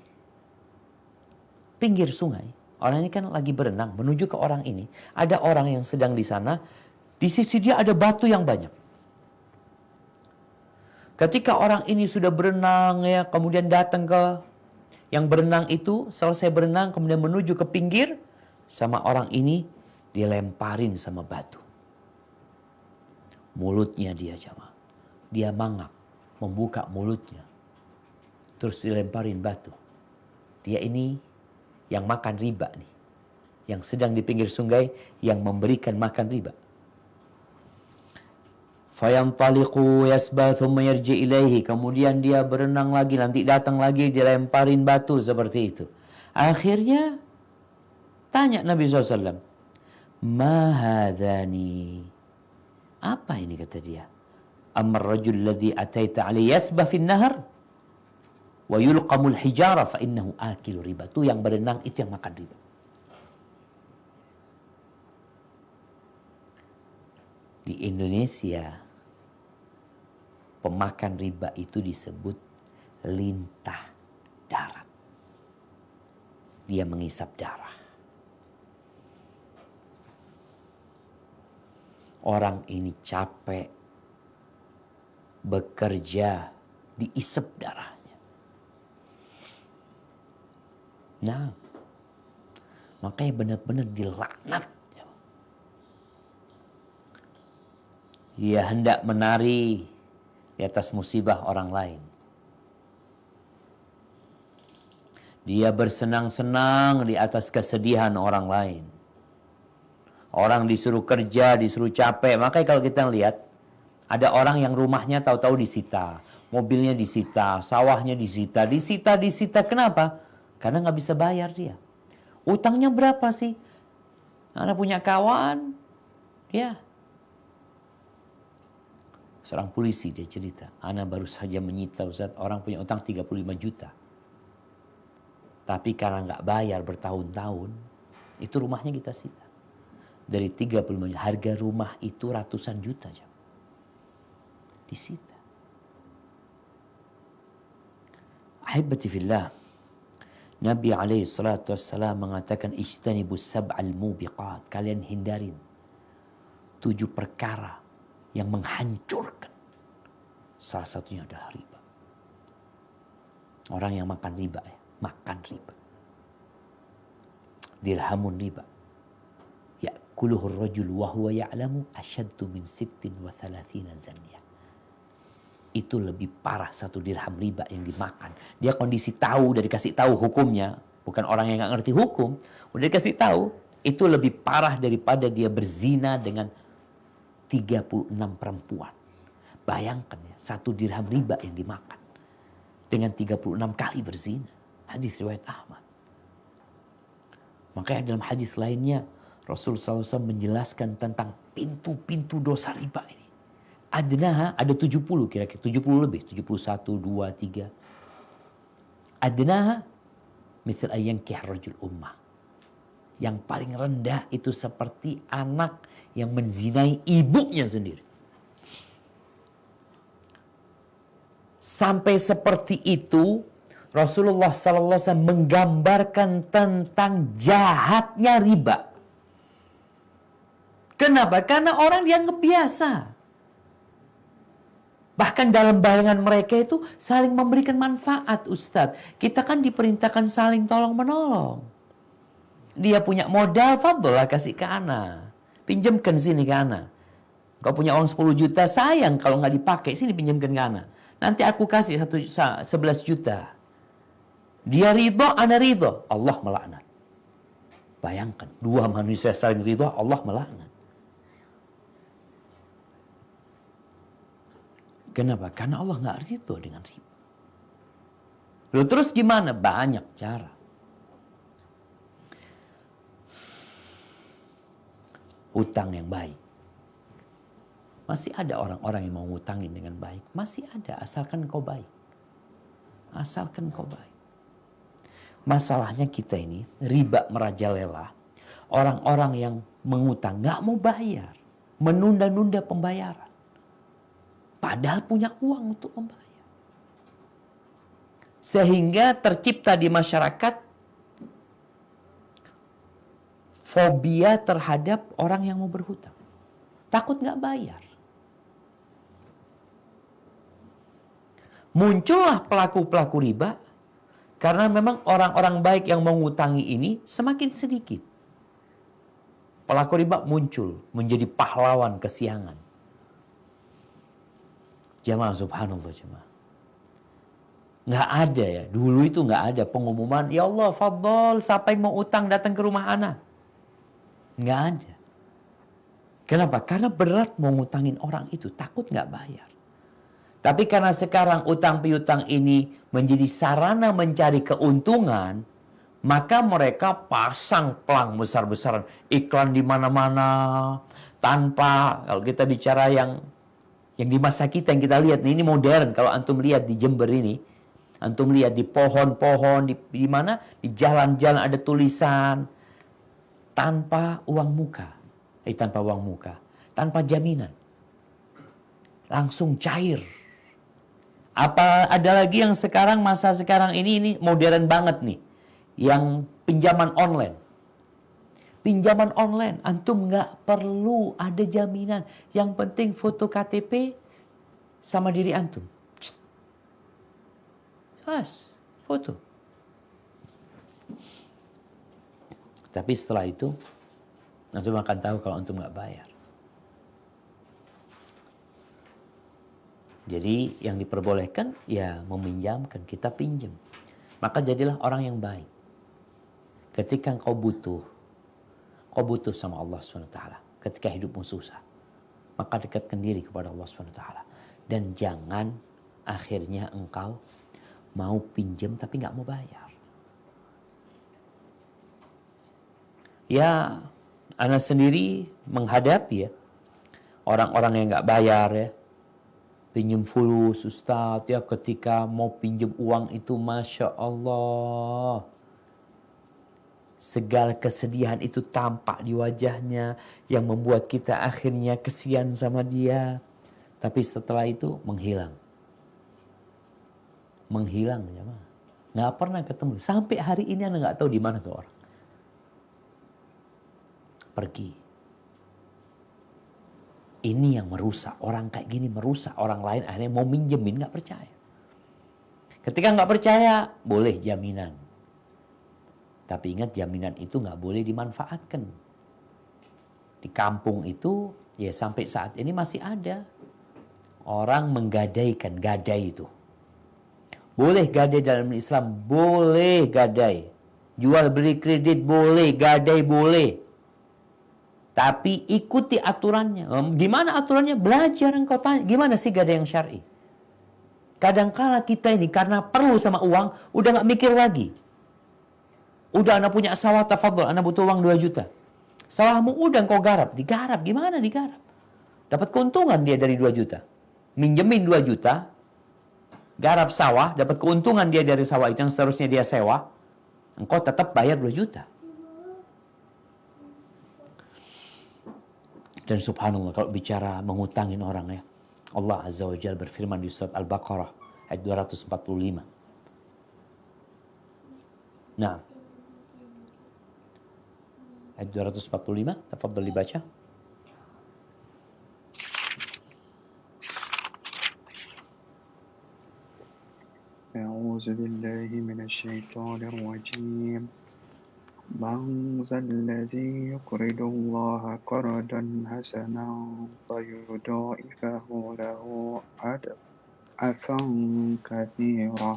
Speaker 1: pinggir sungai, orang ini kan lagi berenang menuju ke orang ini. Ada orang yang sedang di sana, di sisi dia ada batu yang banyak. Ketika orang ini sudah berenang ya, kemudian datang ke yang berenang itu, selesai berenang kemudian menuju ke pinggir, sama orang ini dilemparin sama batu. Mulutnya dia jamaah, dia mangap, membuka mulutnya, terus dilemparin batu. Dia ini yang makan riba nih, yang sedang di pinggir sungai, yang memberikan makan riba. Fayantaliqu yasbah thumma yarji ilaihi, kemudian dia berenang lagi, nanti datang lagi dilemparin batu seperti itu. Akhirnya tanya Nabi SAW, ma hadhani, apa ini, kata dia. Amar rajul ladzi ataita alaihi yasbah fin nahar wa yulqamul hijara fa innahu akilu riba. Itu yang berenang, itu yang makan riba. Di Indonesia pemakan riba itu disebut lintah darat. Dia mengisap darah. Orang ini capek bekerja, diisep darahnya. Nah, makanya benar-benar dilaknat. Dia hendak menari di atas musibah orang lain. Dia bersenang-senang di atas kesedihan orang lain. Orang disuruh kerja, disuruh capek. Makanya kalau kita lihat, ada orang yang rumahnya tahu-tahu disita, mobilnya disita, sawahnya disita, disita. Kenapa? Karena nggak bisa bayar dia. Utangnya berapa sih? Anak punya kawan, ya. Seorang polisi dia cerita, Ana baru saja menyita Ustaz, orang punya utang 35 juta. Tapi karena nggak bayar bertahun-tahun, itu rumahnya kita sita. Dari 35 juta, harga rumah itu ratusan juta. Disita. Ahibati fillah, Nabi SAW mengatakan, ijtanibus sab'al mubiqat. Kalian hindarin 7 perkara yang menghancurkan. Salah satunya adalah riba. Orang yang makan riba, makan riba. Dirhamun riba. Ya'kuluhu ar-rajul wa huwa ya'lamu asyaddu min 36 zanyah. Itu lebih parah 1 dirham riba yang dimakan. Dia kondisi tahu, dari kasih tahu hukumnya, bukan orang yang nggak ngerti hukum, udah dikasih tahu, itu lebih parah daripada dia berzina dengan 36 perempuan. Bayangkan ya, 1 dirham riba yang dimakan dengan 36 kali berzina. Hadis riwayat Ahmad. Makanya dalam hadis lainnya Rasulullah SAW menjelaskan tentang pintu-pintu dosa riba ini. Adnaha ada 70 kira-kira, 70 lebih, 71, 2, 3. Adnaha misal ayyankih rajul ummah. Yang paling rendah itu seperti anak yang menzinai ibunya sendiri. Sampai seperti itu Rasulullah SAW menggambarkan tentang jahatnya riba. Kenapa? Karena orang dianggap biasa. Bahkan dalam bayangan mereka itu saling memberikan manfaat, Ustadz. Kita kan diperintahkan saling tolong-menolong. Dia punya modal, fadlah kasih ke ana. Pinjamkan sini ke ana. Kau punya uang 10 juta, sayang kalau nggak dipakai, sini pinjamkan ke ana. Nanti aku kasih 11 juta. Dia ridho, ana ridho. Allah melaknat. Bayangkan, 2 manusia saling ridho, Allah melaknat. Kenapa? Karena Allah nggak ridho dengan riba. Lalu terus gimana? Banyak cara. Utang yang baik. Masih ada orang-orang yang mau ngutangin dengan baik. Masih ada, asalkan kau baik. Asalkan kau baik. Masalahnya kita ini, riba merajalela. Orang-orang yang mengutang nggak mau bayar. Menunda-nunda pembayaran. Padahal punya uang untuk membayar. Sehingga tercipta di masyarakat fobia terhadap orang yang mau berhutang. Takut nggak bayar. Muncullah pelaku-pelaku riba karena memang orang-orang baik yang mengutangi ini semakin sedikit. Pelaku riba muncul menjadi pahlawan kesiangan. Jamaah subhanallah jemaah. Nggak ada ya. Dulu itu nggak ada pengumuman. Ya Allah fadol siapa yang mau utang datang ke rumah ana. Nggak ada. Kenapa? Karena berat mau ngutangin orang itu. Takut nggak bayar. Tapi karena sekarang utang piutang ini menjadi sarana mencari keuntungan. Maka mereka pasang pelang besar-besaran. Iklan di mana-mana. Tanpa, kalau kita bicara yang di masa kita yang kita lihat ini modern. Kalau antum lihat di Jember ini, antum lihat di pohon-pohon di mana di jalan-jalan ada tulisan tanpa uang muka, tanpa uang muka, tanpa jaminan, langsung cair. Apa ada lagi yang sekarang masa sekarang ini modern banget nih, yang pinjaman online. Pinjaman online, antum nggak perlu ada jaminan. Yang penting foto KTP, sama diri antum. Pas, foto. Tapi setelah itu, antum akan tahu kalau antum nggak bayar. Jadi yang diperbolehkan ya meminjamkan, kita pinjam. Maka jadilah orang yang baik. Ketika kau butuh sama Allah SWT. Ketika hidupmu susah, maka dekatkan diri kepada Allah SWT. Dan jangan akhirnya engkau mau pinjam tapi nggak mau bayar. Ya, ana sendiri menghadapi ya orang-orang yang nggak bayar ya, pinjam fulus Ustadz ya, ketika mau pinjam uang itu Masya Allah, segala kesedihan itu tampak di wajahnya yang membuat kita akhirnya kesian sama dia. Tapi setelah itu menghilang ya, nggak pernah ketemu. Sampai hari ini anda nggak tahu di mana tuh orang. Pergi. Ini yang merusak. Orang kayak gini merusak orang lain, akhirnya mau minjemin nggak percaya. Ketika nggak percaya, boleh jaminan. Tapi ingat, jaminan itu nggak boleh dimanfaatkan. Di kampung itu ya sampai saat ini masih ada orang menggadaikan, gadai itu. Boleh gadai dalam Islam, boleh gadai. Jual beli kredit boleh, gadai boleh. Tapi ikuti aturannya. Gimana aturannya? Belajar engkau tanya. Gimana sih gadai yang syar'i? Kadangkala kita ini karena perlu sama uang, udah gak mikir lagi. Udah anak punya sawah, tafadhol, anak butuh uang 2 juta. Sawahmu udah engkau garap. Digarap, gimana digarap? Dapat keuntungan dia dari 2 juta. Minjemin 2 juta, garap sawah, dapat keuntungan dia dari sawah itu yang seterusnya dia sewa. Engkau tetap bayar 2 juta. Dan subhanallah, kalau bicara mengutangin orang ya, Allah Azza wa Jalla berfirman di surat Al-Baqarah ayat 245. Nah, ayat 245, tafadhol dibaca.
Speaker 2: أعوذ بالله من الشيطان الرجيم من ذا الذي يقرض الله قرضا حسنا فيضاعفه له أضعافا كثيرة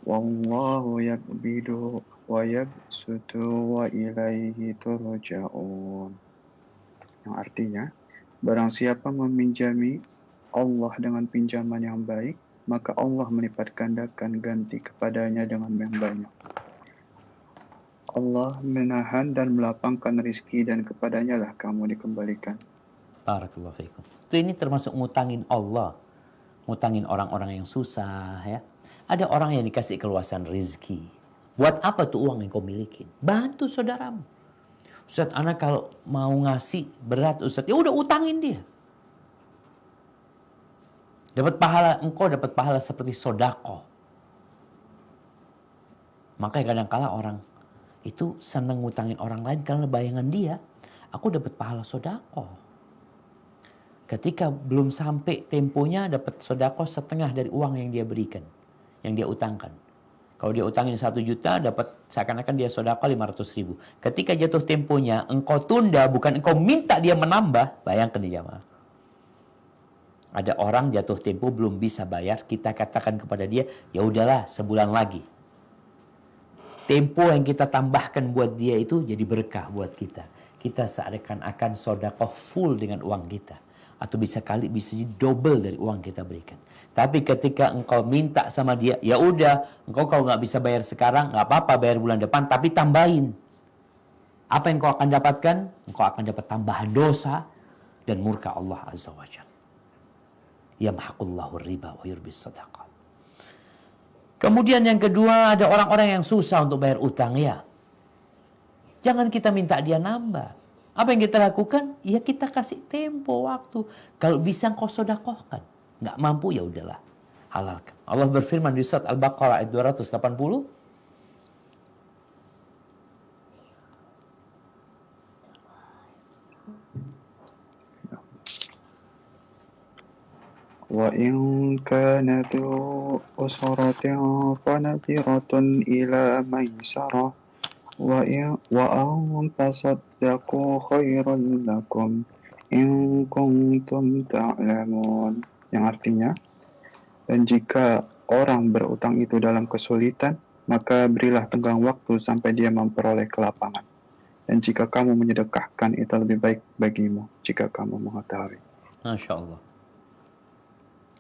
Speaker 2: والله يقبض ويبسط وإليه ترجعون. Yang artinya, barang siapa meminjami Allah dengan pinjaman yang baik, maka Allah melipat gandakan ganti kepadanya dengan yang banyak. Allah menahan dan melapangkan rizki dan kepadanya lah kamu dikembalikan.
Speaker 1: Barakallahu fiikum. Itu ini termasuk ngutangin Allah. Ngutangin orang-orang yang susah ya. Ada orang yang dikasih keluasan rizki. Buat apa tuh uang yang kau milikin? Bantu saudaramu. Ustaz, anak kalau mau ngasih berat Ustaz, ya udah utangin dia. Dapat pahala, engkau dapat pahala seperti sodako. Makanya kadang-kala orang itu senang ngutangin orang lain karena bayangan dia, aku dapat pahala sodako. Ketika belum sampai temponya dapat sodako setengah dari uang yang dia berikan, yang dia utangkan. Kalau dia utangin 1 juta, dapat seakan-akan dia sodako 500.000. Ketika jatuh temponya, engkau tunda, bukan engkau minta dia menambah. Bayangkan nih jamaah. Ada orang jatuh tempo belum bisa bayar, kita katakan kepada dia, ya udahlah sebulan lagi. Tempo yang kita tambahkan buat dia itu jadi berkah buat kita. Kita seakan-akan sodako full dengan uang kita. Atau bisa jadi double dari uang kita berikan. Tapi ketika engkau minta sama dia, ya udah, engkau kalau nggak bisa bayar sekarang, nggak apa-apa bayar bulan depan, tapi tambahin. Apa yang engkau akan dapatkan? Engkau akan dapat tambahan dosa dan murka Allah Azza wa Jalla. Yamhaqullahu riba wa yurbis sadaqat. Kemudian yang kedua, ada orang-orang yang susah untuk bayar utang ya. Jangan kita minta dia nambah. Apa yang kita lakukan? Ya kita kasih tempo waktu. Kalau bisa engkau sodakohkan. Nggak mampu ya udahlah. Halalkan. Allah berfirman di surat Al-Baqarah ayat 280.
Speaker 2: وإن كان ذو أسرة فنظرة إلى ميسرة وأن تصدقوا خير لكم in kuntum ta'lamun, yang artinya, dan jika orang berutang itu dalam kesulitan, maka berilah tenggang waktu sampai dia memperoleh kelapangan. Dan jika kamu menyedekahkan, itu lebih baik bagimu jika kamu mengetahui.
Speaker 1: Masya Allah.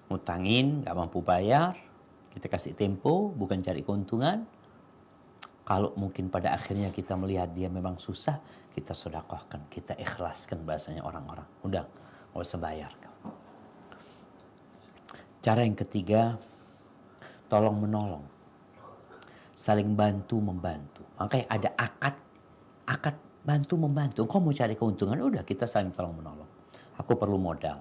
Speaker 1: Ngutangin, gak mampu bayar, kita kasih tempo, bukan cari keuntungan. Kalau mungkin pada akhirnya kita melihat dia memang susah, kita sedekahkan, kita ikhlaskan bahasanya orang-orang. Udah, nggak usah bayar. Cara yang ketiga, tolong menolong, saling bantu membantu. Makanya ada akad bantu membantu. Engkau mau cari keuntungan, udah kita saling tolong menolong. Aku perlu modal,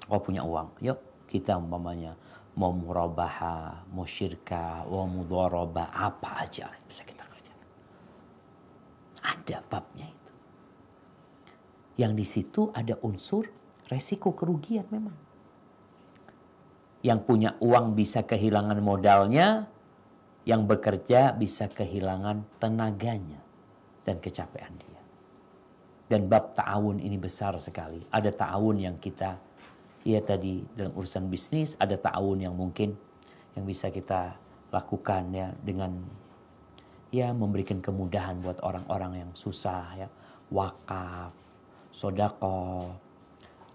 Speaker 1: kau punya uang, yuk kita umpamanya mau murabaha, mau syirkah, mau mudharabah, apa aja bisa kita kerjakan. Ada babnya itu. Yang di situ ada unsur resiko kerugian memang. Yang punya uang bisa kehilangan modalnya, yang bekerja bisa kehilangan tenaganya dan kecapean dia. Dan bab ta'awun ini besar sekali. Ada ta'awun yang kita, ya tadi dalam urusan bisnis, ada ta'awun yang mungkin yang bisa kita lakukan ya dengan ya memberikan kemudahan buat orang-orang yang susah ya, wakaf, sedekah,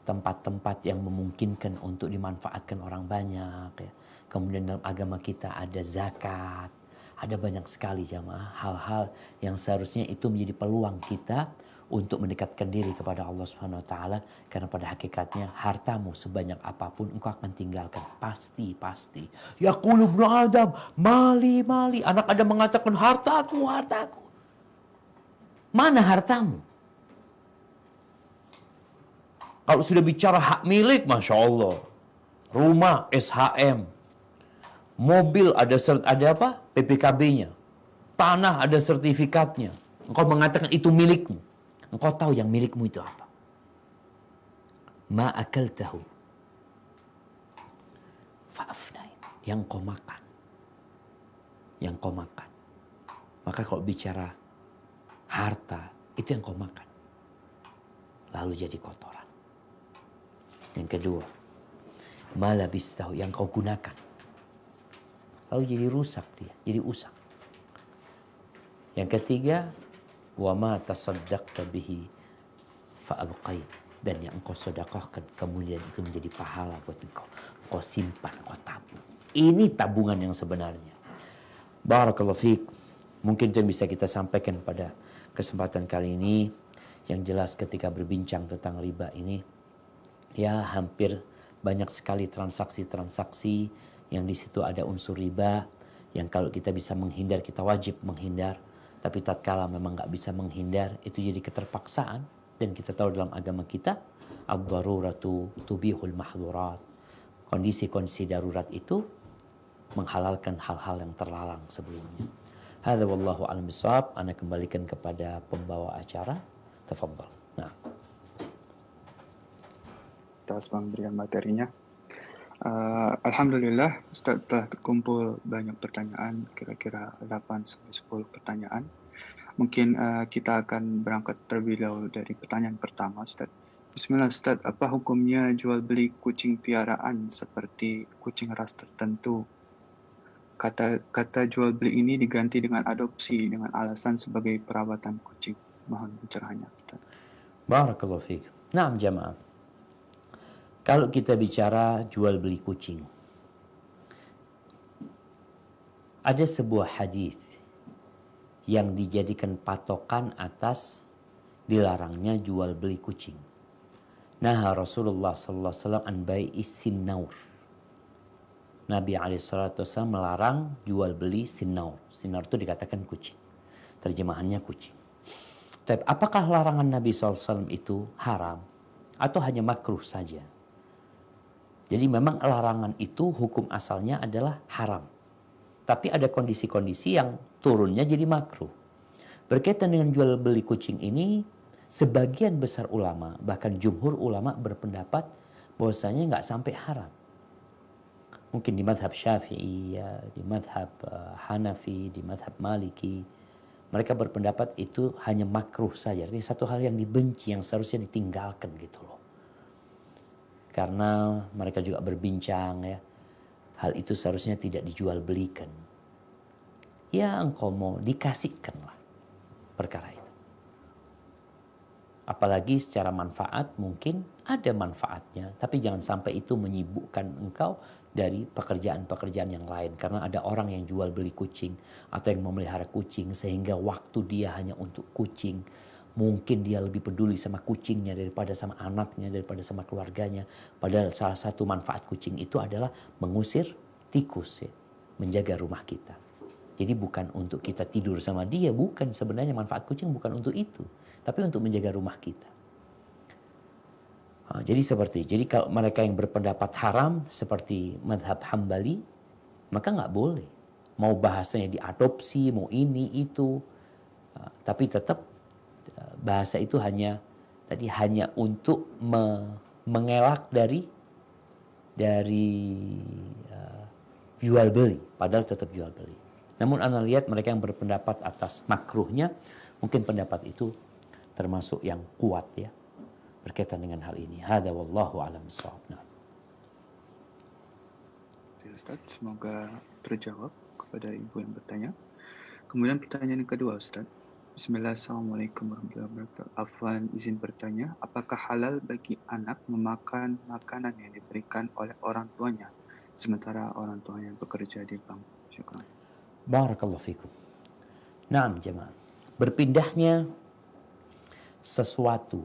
Speaker 1: tempat-tempat yang memungkinkan untuk dimanfaatkan orang banyak ya. Kemudian dalam agama kita ada zakat, ada banyak sekali jamaah hal-hal yang seharusnya itu menjadi peluang kita untuk mendekatkan diri kepada Allah Subhanahu wa taala, karena pada hakikatnya hartamu sebanyak apapun engkau akan tinggalkan, pasti. Yaqulu ibnu Adam, mali. Anak Adam mengatakan hartaku. Mana hartamu? Kalau sudah bicara hak milik, Masya Allah. Rumah, SHM. Mobil ada apa? PPKB-nya. Tanah ada sertifikatnya. Engkau mengatakan itu milikmu. Engkau tahu yang milikmu itu apa? Ma akaltahu fa'afnain. Yang kau makan. Maka kalau bicara harta, itu yang kau makan. Lalu jadi kotoran. Yang kedua, malabistahu, yang kau gunakan. Lalu jadi rusak dia, jadi usang. Yang ketiga, wa ma tasaddaqta bihi fa'abqait, dan yang engkau sedekahkan kemudian itu menjadi pahala buat engkau. Engkau simpan, engkau tabung. Ini tabungan yang sebenarnya. Barakallahu fiik. Mungkin itu yang bisa kita sampaikan pada kesempatan kali ini. Yang jelas ketika berbincang tentang riba ini, ya hampir banyak sekali transaksi-transaksi yang di situ ada unsur riba, yang kalau kita bisa menghindar, kita wajib menghindar. Tapi tatkala memang nggak bisa menghindar, itu jadi keterpaksaan. Dan kita tahu dalam agama kita, ad-daruratu tubihul mahdhurat. Kondisi-kondisi darurat itu menghalalkan hal-hal yang terlarang sebelumnya. Hadza wallahu a'lam bishawab. Ana kembalikan kepada pembawa acara. Tafadhal. Nah.
Speaker 2: Atas pemberian materinya. Alhamdulillah, Ustaz telah terkumpul banyak pertanyaan, kira-kira 8-10 pertanyaan. Mungkin kita akan berangkat terlebih dahulu dari pertanyaan pertama, Ustaz. Bismillah, Ustaz, apa hukumnya jual beli kucing piaraan seperti kucing ras tertentu? Kata jual beli ini diganti dengan adopsi dengan alasan sebagai perawatan kucing. Mohon pencerahannya, Ustaz.
Speaker 1: Barakallahu fiik. Naam jamaah. Kalau kita bicara jual beli kucing, ada sebuah hadis yang dijadikan patokan atas dilarangnya jual beli kucing. Naha Rasulullah sallallahu alaihi wasallam an bai'is sinnaur. Nabi alaihi salatu wasallam melarang jual beli sinnaur. Sinnaur itu dikatakan kucing. Terjemahannya kucing. Tapi apakah larangan Nabi sallallahu alaihi wasallam itu haram atau hanya makruh saja? Jadi memang larangan itu hukum asalnya adalah haram. Tapi ada kondisi-kondisi yang turunnya jadi makruh. Berkaitan dengan jual beli kucing ini, sebagian besar ulama, bahkan jumhur ulama berpendapat bahwasanya nggak sampai haram. Mungkin di madhab Syafi'i, ya, di madhab Hanafi, di madhab Maliki, mereka berpendapat itu hanya makruh saja. Artinya satu hal yang dibenci, yang seharusnya ditinggalkan gitu loh. Karena mereka juga berbincang ya, hal itu seharusnya tidak dijual belikan. Ya engkau mau dikasihkanlah perkara itu. Apalagi secara manfaat mungkin ada manfaatnya. Tapi jangan sampai itu menyibukkan engkau dari pekerjaan-pekerjaan yang lain. Karena ada orang yang jual beli kucing atau yang memelihara kucing sehingga waktu dia hanya untuk kucing. Mungkin dia lebih peduli sama kucingnya daripada sama anaknya, daripada sama keluarganya. Padahal salah satu manfaat kucing itu adalah mengusir tikus ya, menjaga rumah kita. Jadi bukan untuk kita tidur sama dia, bukan, sebenarnya manfaat kucing bukan untuk itu, tapi untuk menjaga rumah kita. Jadi kalau mereka yang berpendapat haram seperti madhab Hambali, maka nggak boleh. Mau bahasanya diadopsi, mau ini itu, tapi tetap bahasa itu hanya untuk mengelak dari jual beli, padahal tetap jual beli. Namun Anda lihat mereka yang berpendapat atas makruhnya, mungkin pendapat itu termasuk yang kuat ya berkaitan dengan hal ini. Hada wallahu a'lam bishawab.
Speaker 2: Ustaz, semoga terjawab kepada ibu yang bertanya. Kemudian pertanyaan yang kedua, Ustaz. Bismillah, Assalamualaikum warahmatullahi wabarakatuh. Afwan, izin bertanya, apakah halal bagi anak memakan makanan yang diberikan oleh orang tuanya sementara orang tuanya bekerja di bank? Syukran.
Speaker 1: Barakallahu fikum. Naam jemaah. Berpindahnya sesuatu,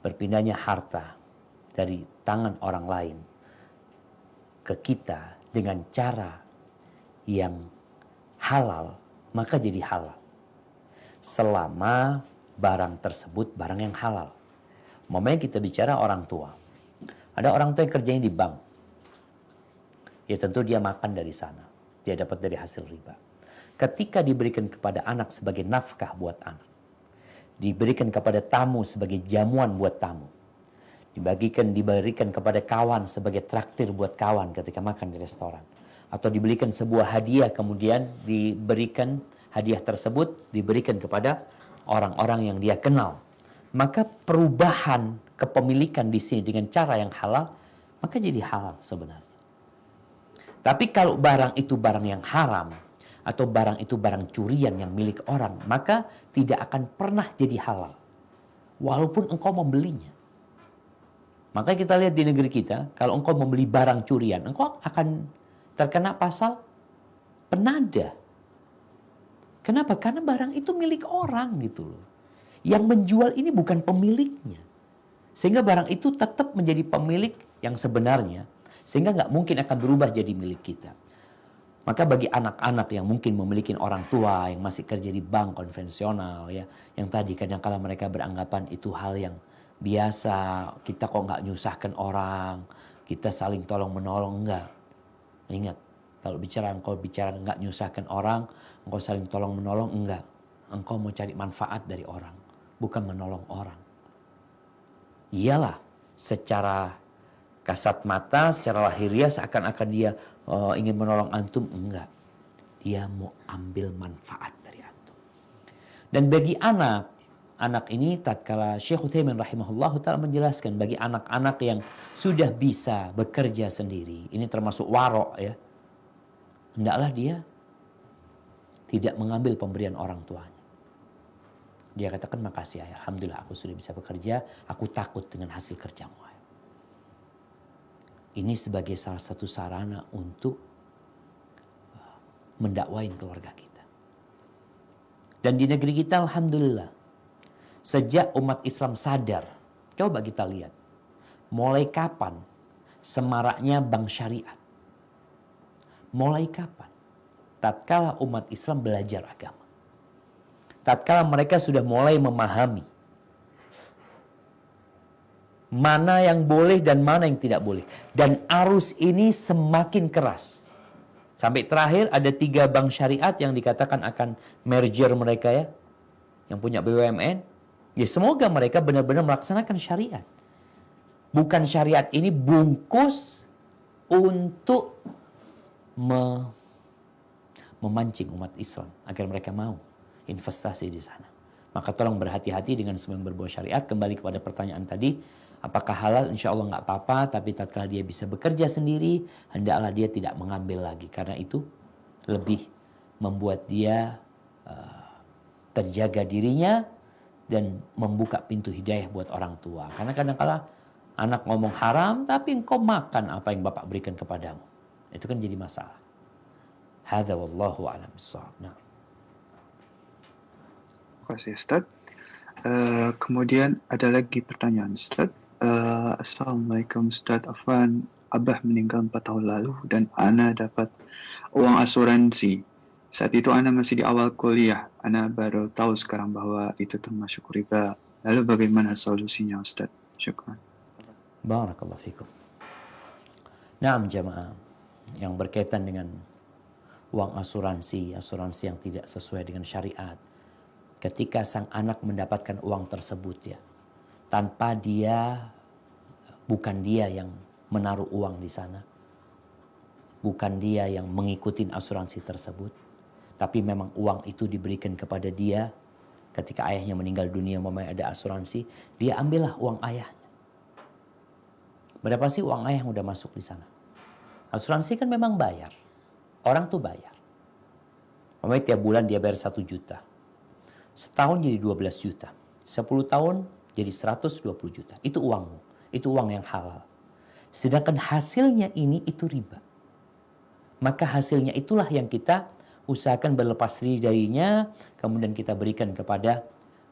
Speaker 1: berpindahnya harta dari tangan orang lain ke kita dengan cara yang halal, maka jadi halal. Selama barang tersebut barang yang halal. Momennya kita bicara orang tua. Ada orang tua yang kerjanya di bank. Ya tentu dia makan dari sana. Dia dapat dari hasil riba. Ketika diberikan kepada anak sebagai nafkah buat anak, diberikan kepada tamu sebagai jamuan buat tamu, diberikan kepada kawan sebagai traktir buat kawan ketika makan di restoran, atau diberikan sebuah hadiah kemudian diberikan hadiah tersebut diberikan kepada orang-orang yang dia kenal, maka perubahan kepemilikan di sini dengan cara yang halal, maka jadi halal sebenarnya. Tapi kalau barang itu barang yang haram, atau barang itu barang curian yang milik orang, maka tidak akan pernah jadi halal. Walaupun engkau membelinya. Maka kita lihat di negeri kita, kalau engkau membeli barang curian, engkau akan terkena pasal penada. Kenapa? Karena barang itu milik orang gitu loh. Yang menjual ini bukan pemiliknya. Sehingga barang itu tetap menjadi pemilik yang sebenarnya. Sehingga nggak mungkin akan berubah jadi milik kita. Maka bagi anak-anak yang mungkin memiliki orang tua yang masih kerja di bank konvensional ya, yang tadi kadang-kala mereka beranggapan itu hal yang biasa, kita kok nggak nyusahkan orang, kita saling tolong menolong, enggak. Ingat, kalau engkau bicara nggak nyusahkan orang, engkau saling tolong menolong, enggak. Engkau mau cari manfaat dari orang, bukan menolong orang. Iyalah, secara kasat mata, secara lahiriah seakan-akan dia ingin menolong antum. Enggak. Dia mau ambil manfaat dari antum. Dan bagi anak ini tatkala Syekh Utsaimin rahimahullah ta'ala menjelaskan bagi anak-anak yang sudah bisa bekerja sendiri, ini termasuk warok ya, hendaklah dia tidak mengambil pemberian orang tuanya. Dia katakan, makasih ayah, alhamdulillah aku sudah bisa bekerja, aku takut dengan hasil kerjamu. Ini sebagai salah satu sarana untuk mendakwain keluarga kita. Dan di negeri kita alhamdulillah, sejak umat Islam sadar, coba kita lihat, mulai kapan semaraknya bank syariat? Mulai kapan? Tatkala umat Islam belajar agama. Tatkala mereka sudah mulai memahami mana yang boleh dan mana yang tidak boleh. Dan arus ini semakin keras. Sampai terakhir ada 3 bank syariat yang dikatakan akan merger mereka ya. Yang punya BUMN. Ya semoga mereka benar-benar melaksanakan syariat. Bukan syariat ini bungkus untuk memancing umat Islam agar mereka mau investasi di sana. Maka tolong berhati-hati dengan semua yang berbau syariat. Kembali kepada pertanyaan tadi, apakah halal? Insya Allah nggak apa-apa, tapi tatkala dia bisa bekerja sendiri, hendaklah dia tidak mengambil lagi. Karena itu lebih membuat dia terjaga dirinya dan membuka pintu hidayah buat orang tua. Karena kadang-kala anak ngomong haram, tapi engkau makan apa yang bapak berikan kepadamu. Itu kan jadi masalah. Hadza wallahu a'lam bissawab. Nah.
Speaker 2: Terima kasih Ustaz. Kemudian ada lagi pertanyaan Ustaz. Assalamualaikum Ustaz Afwan. Abah meninggal 4 tahun lalu dan Ana dapat uang asuransi. Saat itu Ana masih di awal kuliah. Ana baru tahu sekarang bahwa itu termasuk riba. Lalu bagaimana solusinya Ustaz? Syukran.
Speaker 1: Barakallahu fikum. Naam jamaah, yang berkaitan dengan uang asuransi yang tidak sesuai dengan syariat. Ketika sang anak mendapatkan uang tersebut ya, tanpa bukan dia yang menaruh uang di sana, bukan dia yang mengikuti asuransi tersebut, tapi memang uang itu diberikan kepada dia ketika ayahnya meninggal dunia, memang ada asuransi, dia ambillah uang ayahnya. Berapa sih uang ayah yang udah masuk di sana? Asuransi kan memang bayar, orang tuh bayar. Memang tiap bulan dia bayar 1 juta. Setahun jadi 12 juta. 10 tahun jadi 120 juta. Itu uangmu. Itu uang yang halal. Sedangkan hasilnya ini itu riba. Maka hasilnya itulah yang kita usahakan berlepas diri darinya. Kemudian kita berikan kepada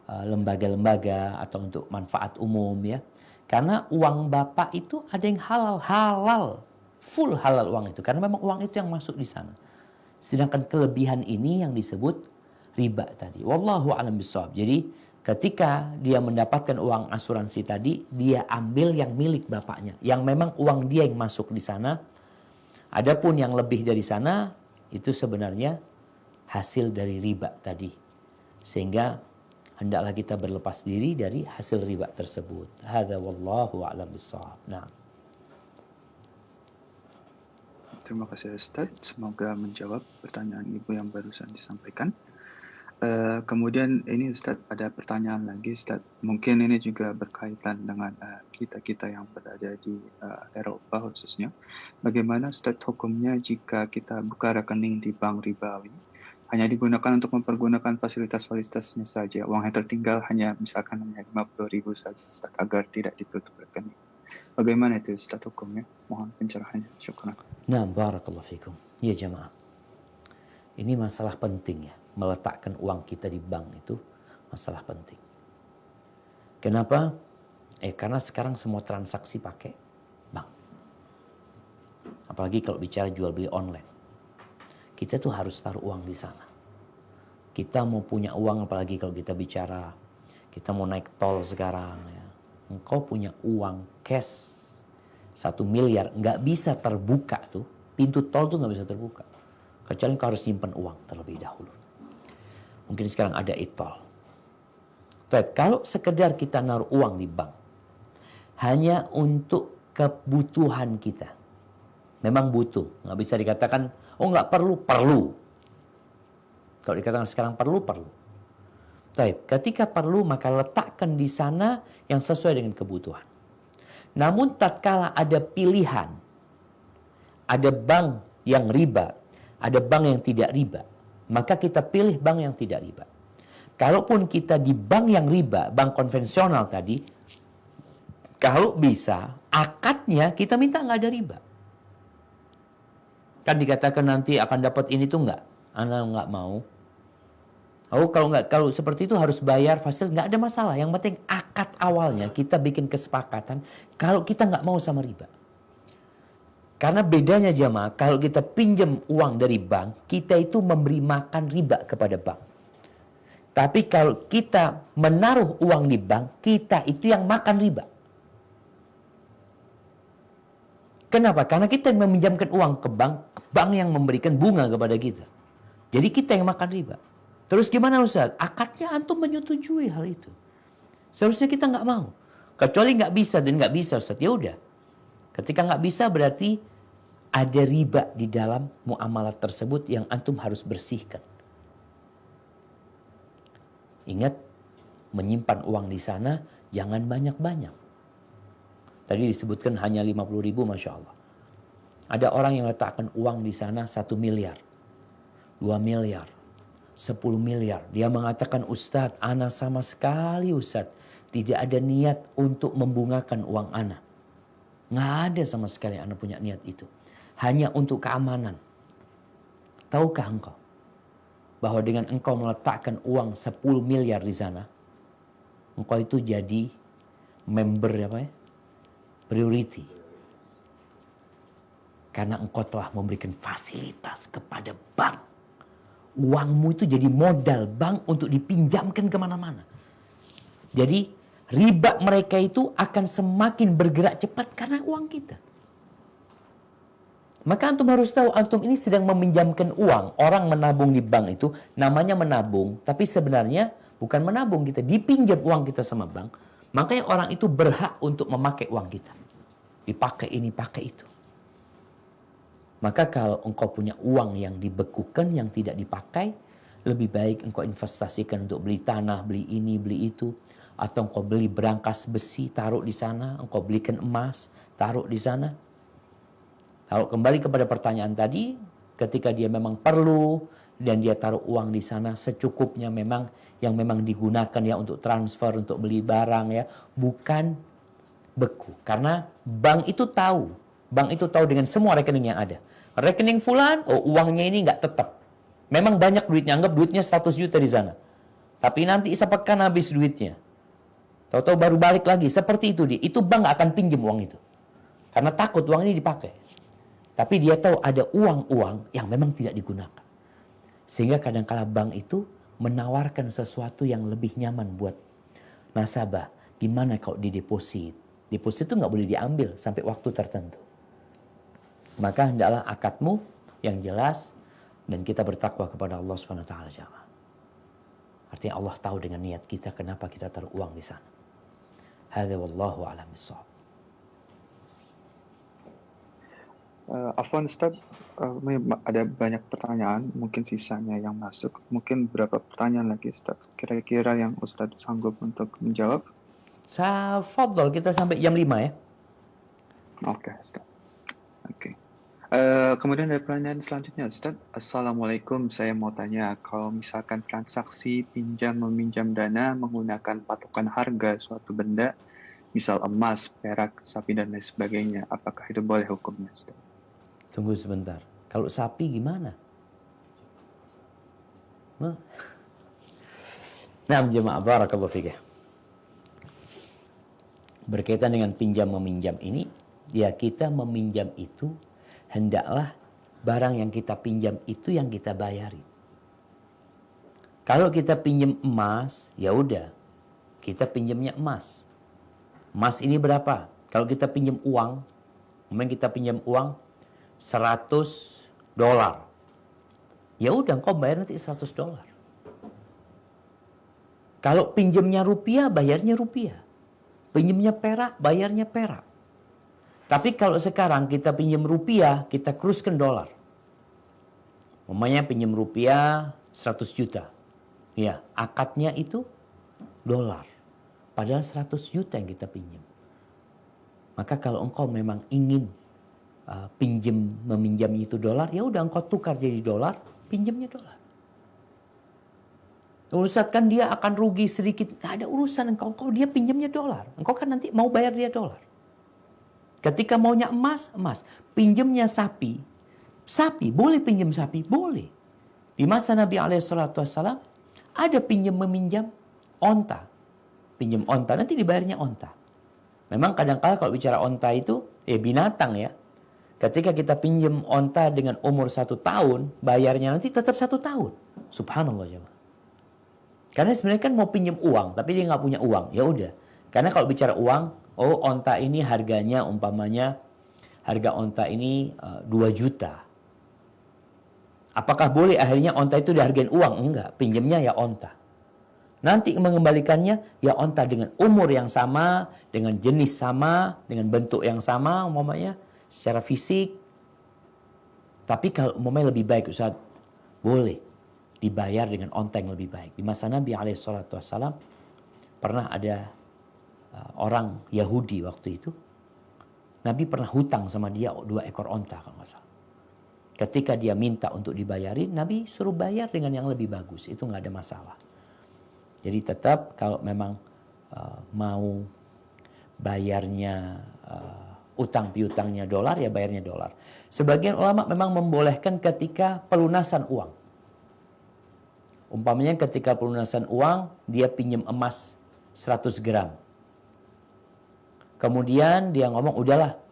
Speaker 1: lembaga-lembaga atau untuk manfaat umum ya. Karena uang bapak itu ada yang halal. Halal. Full halal uang itu. Karena memang uang itu yang masuk di sana. Sedangkan kelebihan ini yang disebut riba tadi. Wallahu a'lam bishawab. Jadi ketika dia mendapatkan uang asuransi tadi, dia ambil yang milik bapaknya. Yang memang uang dia yang masuk di sana. Adapun yang lebih dari sana, itu sebenarnya hasil dari riba tadi. Sehingga hendaklah kita berlepas diri dari hasil riba tersebut. Hadza wallahu a'lam bishawab. Nah.
Speaker 2: Terima kasih Ustaz. Semoga menjawab pertanyaan Ibu yang barusan disampaikan. Kemudian ini Ustaz, ada pertanyaan lagi Ustaz. Mungkin ini juga berkaitan dengan kita-kita yang berada di Eropa khususnya. Bagaimana Ustaz hukumnya jika kita buka rekening di bank ribawi, hanya digunakan untuk mempergunakan fasilitas-fasilitasnya saja. Uang yang tertinggal hanya misalkan hanya 50.000 saja Ustaz, agar tidak ditutup rekening. Bagaimana itu Ustaz hukumnya? Mohon pencerahannya. Syukran.
Speaker 1: Nah, barakallahu fikum. Ya jamaah. Ini masalah penting ya. Meletakkan uang kita di bank itu masalah penting. Kenapa? Karena sekarang semua transaksi pakai bank. Apalagi kalau bicara jual beli online. Kita tuh harus taruh uang di sana. Kita mau punya uang, apalagi kalau kita bicara, kita mau naik tol sekarang ya. Engkau punya uang cash 1 miliar, nggak bisa terbuka tuh. Pintu tol tuh nggak bisa terbuka. Kecuali engkau harus simpan uang terlebih dahulu. Mungkin sekarang ada e-tol. Kalau sekedar kita naruh uang di bank, hanya untuk kebutuhan kita. Memang butuh. Nggak bisa dikatakan, oh nggak perlu, perlu. Kalau dikatakan sekarang perlu, perlu. Ketika perlu, maka letakkan di sana yang sesuai dengan kebutuhan. Namun tatkala ada pilihan, ada bank yang riba, ada bank yang tidak riba, maka kita pilih bank yang tidak riba. Kalaupun kita di bank yang riba, bank konvensional tadi, kalau bisa, akadnya kita minta nggak ada riba. Kan dikatakan nanti akan dapat ini tuh nggak, Anda nggak mau. Oh, kalau seperti itu harus bayar fasilitas, nggak ada masalah. Yang penting akad awalnya kita bikin kesepakatan kalau kita nggak mau sama riba. Karena bedanya jamaah, kalau kita pinjam uang dari bank, kita itu memberi makan riba kepada bank. Tapi kalau kita menaruh uang di bank, kita itu yang makan riba. Kenapa? Karena kita yang meminjamkan uang ke bank yang memberikan bunga kepada kita. Jadi kita yang makan riba. Terus gimana Ustaz? Akadnya antum menyetujui hal itu. Seharusnya kita nggak mau. Kecuali nggak bisa dan nggak bisa, Ustaz. Ya udah. Ketika nggak bisa berarti ada riba di dalam muamalah tersebut yang antum harus bersihkan. Ingat, menyimpan uang di sana jangan banyak-banyak. Tadi disebutkan hanya 50.000, Masya Allah. Ada orang yang letakkan uang di sana 1 miliar, 2 miliar, 10 miliar. Dia mengatakan, Ustadz, ana sama sekali Ustadz tidak ada niat untuk membungakan uang ana. Nggak ada sama sekali ana punya niat itu. Hanya untuk keamanan. Tahukah engkau bahwa dengan engkau meletakkan uang 10 miliar di sana, engkau itu jadi member priority. Karena engkau telah memberikan fasilitas kepada bank. Uangmu itu jadi modal bank untuk dipinjamkan kemana-mana. Jadi riba mereka itu akan semakin bergerak cepat karena uang kita. Maka antum harus tahu, antum ini sedang meminjamkan uang. Orang menabung di bank itu namanya menabung. Tapi sebenarnya bukan menabung, kita dipinjam uang kita sama bank. Makanya orang itu berhak untuk memakai uang kita. Dipakai ini, pakai itu. Maka kalau engkau punya uang yang dibekukan, yang tidak dipakai, lebih baik engkau investasikan untuk beli tanah, beli ini, beli itu. Atau engkau beli berangkas besi, taruh di sana. Engkau belikan emas, taruh di sana. Kalau kembali kepada pertanyaan tadi, ketika dia memang perlu, dan dia taruh uang di sana secukupnya memang, yang memang digunakan ya untuk transfer, untuk beli barang ya. Bukan beku. Karena bank itu tahu. Bank itu tahu dengan semua rekening yang ada. Rekening fulan, oh uangnya ini nggak tetap. Memang banyak duitnya, anggap duitnya 100 juta di sana. Tapi nanti sepekan habis duitnya. Tahu-tahu baru balik lagi. Seperti itu dia. Itu bank nggak akan pinjam uang itu. Karena takut uang ini dipakai. Tapi dia tahu ada uang-uang yang memang tidak digunakan. Sehingga kadang-kala bank itu menawarkan sesuatu yang lebih nyaman buat nasabah. Gimana kalau di deposit? Deposit itu nggak boleh diambil sampai waktu tertentu. Maka hendaklah akadmu yang jelas dan kita bertakwa kepada Allah Subhanahu wa taala. Artinya Allah tahu dengan niat kita kenapa kita taruh uang di sana. Hadza wallahu a'lam bissawab.
Speaker 2: Afwan Ustaz, ada banyak pertanyaan, mungkin sisanya yang masuk. Mungkin berapa pertanyaan lagi Ustaz? Kira-kira yang Ustaz sanggup untuk menjawab?
Speaker 1: Fadhol, kita sampai jam 5 ya.
Speaker 2: Oke, Ustaz. Oke. Kemudian ada pertanyaan selanjutnya, Ustaz. Assalamualaikum, saya mau tanya, kalau misalkan transaksi pinjam-meminjam dana menggunakan patokan harga suatu benda, misal emas, perak, sapi, dan lain sebagainya, apakah itu boleh hukumnya, Ustaz?
Speaker 1: Tunggu sebentar. Kalau sapi gimana? Nah, jemaah barakallahu fikih. Berkaitan dengan pinjam-meminjam ini, ya kita meminjam itu hendaklah barang yang kita pinjam itu yang kita bayari. Kalau kita pinjam emas, ya udah, kita pinjamnya emas. Emas ini berapa? Kalau kita pinjam uang, kita pinjam uang $100. Ya udah, engkau bayar nanti $100. Kalau pinjamnya rupiah, bayarnya rupiah. Pinjamnya perak, bayarnya perak. Tapi kalau sekarang kita pinjam rupiah, kita kruskan dolar. Umpamanya pinjam rupiah 100 juta. Ya, akadnya itu dolar. Padahal 100 juta yang kita pinjam. Maka kalau engkau memang ingin meminjam itu dolar, ya udah engkau tukar jadi dolar, pinjamnya dolar. Ustaz kan dia akan rugi sedikit. Gak ada urusan engkau dia pinjamnya dolar. Engkau kan nanti mau bayar dia dolar. Ketika maunya emas, emas. Pinjamnya sapi. Sapi, boleh pinjam sapi? Boleh. Di masa Nabi SAW, ada pinjam-meminjam onta. Pinjam onta, nanti dibayarnya onta. Memang kadang-kala kalau bicara onta itu, binatang ya. Ketika kita pinjam onta dengan umur 1 tahun, bayarnya nanti tetap 1 tahun. Subhanallah jemaah. Karena sebenarnya kan mau pinjam uang, tapi dia nggak punya uang. Ya udah. Karena kalau bicara uang, onta ini harganya umpamanya harga onta ini 2 juta. Apakah boleh akhirnya onta itu dihargain uang? Enggak, pinjamnya ya onta. Nanti mengembalikannya ya onta dengan umur yang sama, dengan jenis sama, dengan bentuk yang sama umpamanya secara fisik. Tapi kalau umpamanya lebih baik Ustaz, boleh dibayar dengan onta yang lebih baik. Di masa Nabi SAW pernah ada orang Yahudi waktu itu. Nabi pernah hutang sama dia 2 ekor onta kalau nggak salah. Ketika dia minta untuk dibayarin, Nabi suruh bayar dengan yang lebih bagus. Itu nggak ada masalah. Jadi tetap kalau memang mau bayarnya utang piutangnya dolar, ya bayarnya dolar. Sebagian ulama memang membolehkan ketika pelunasan uang. Umpamanya ketika pelunasan uang, dia pinjam emas 100 gram. Kemudian dia ngomong, udahlah,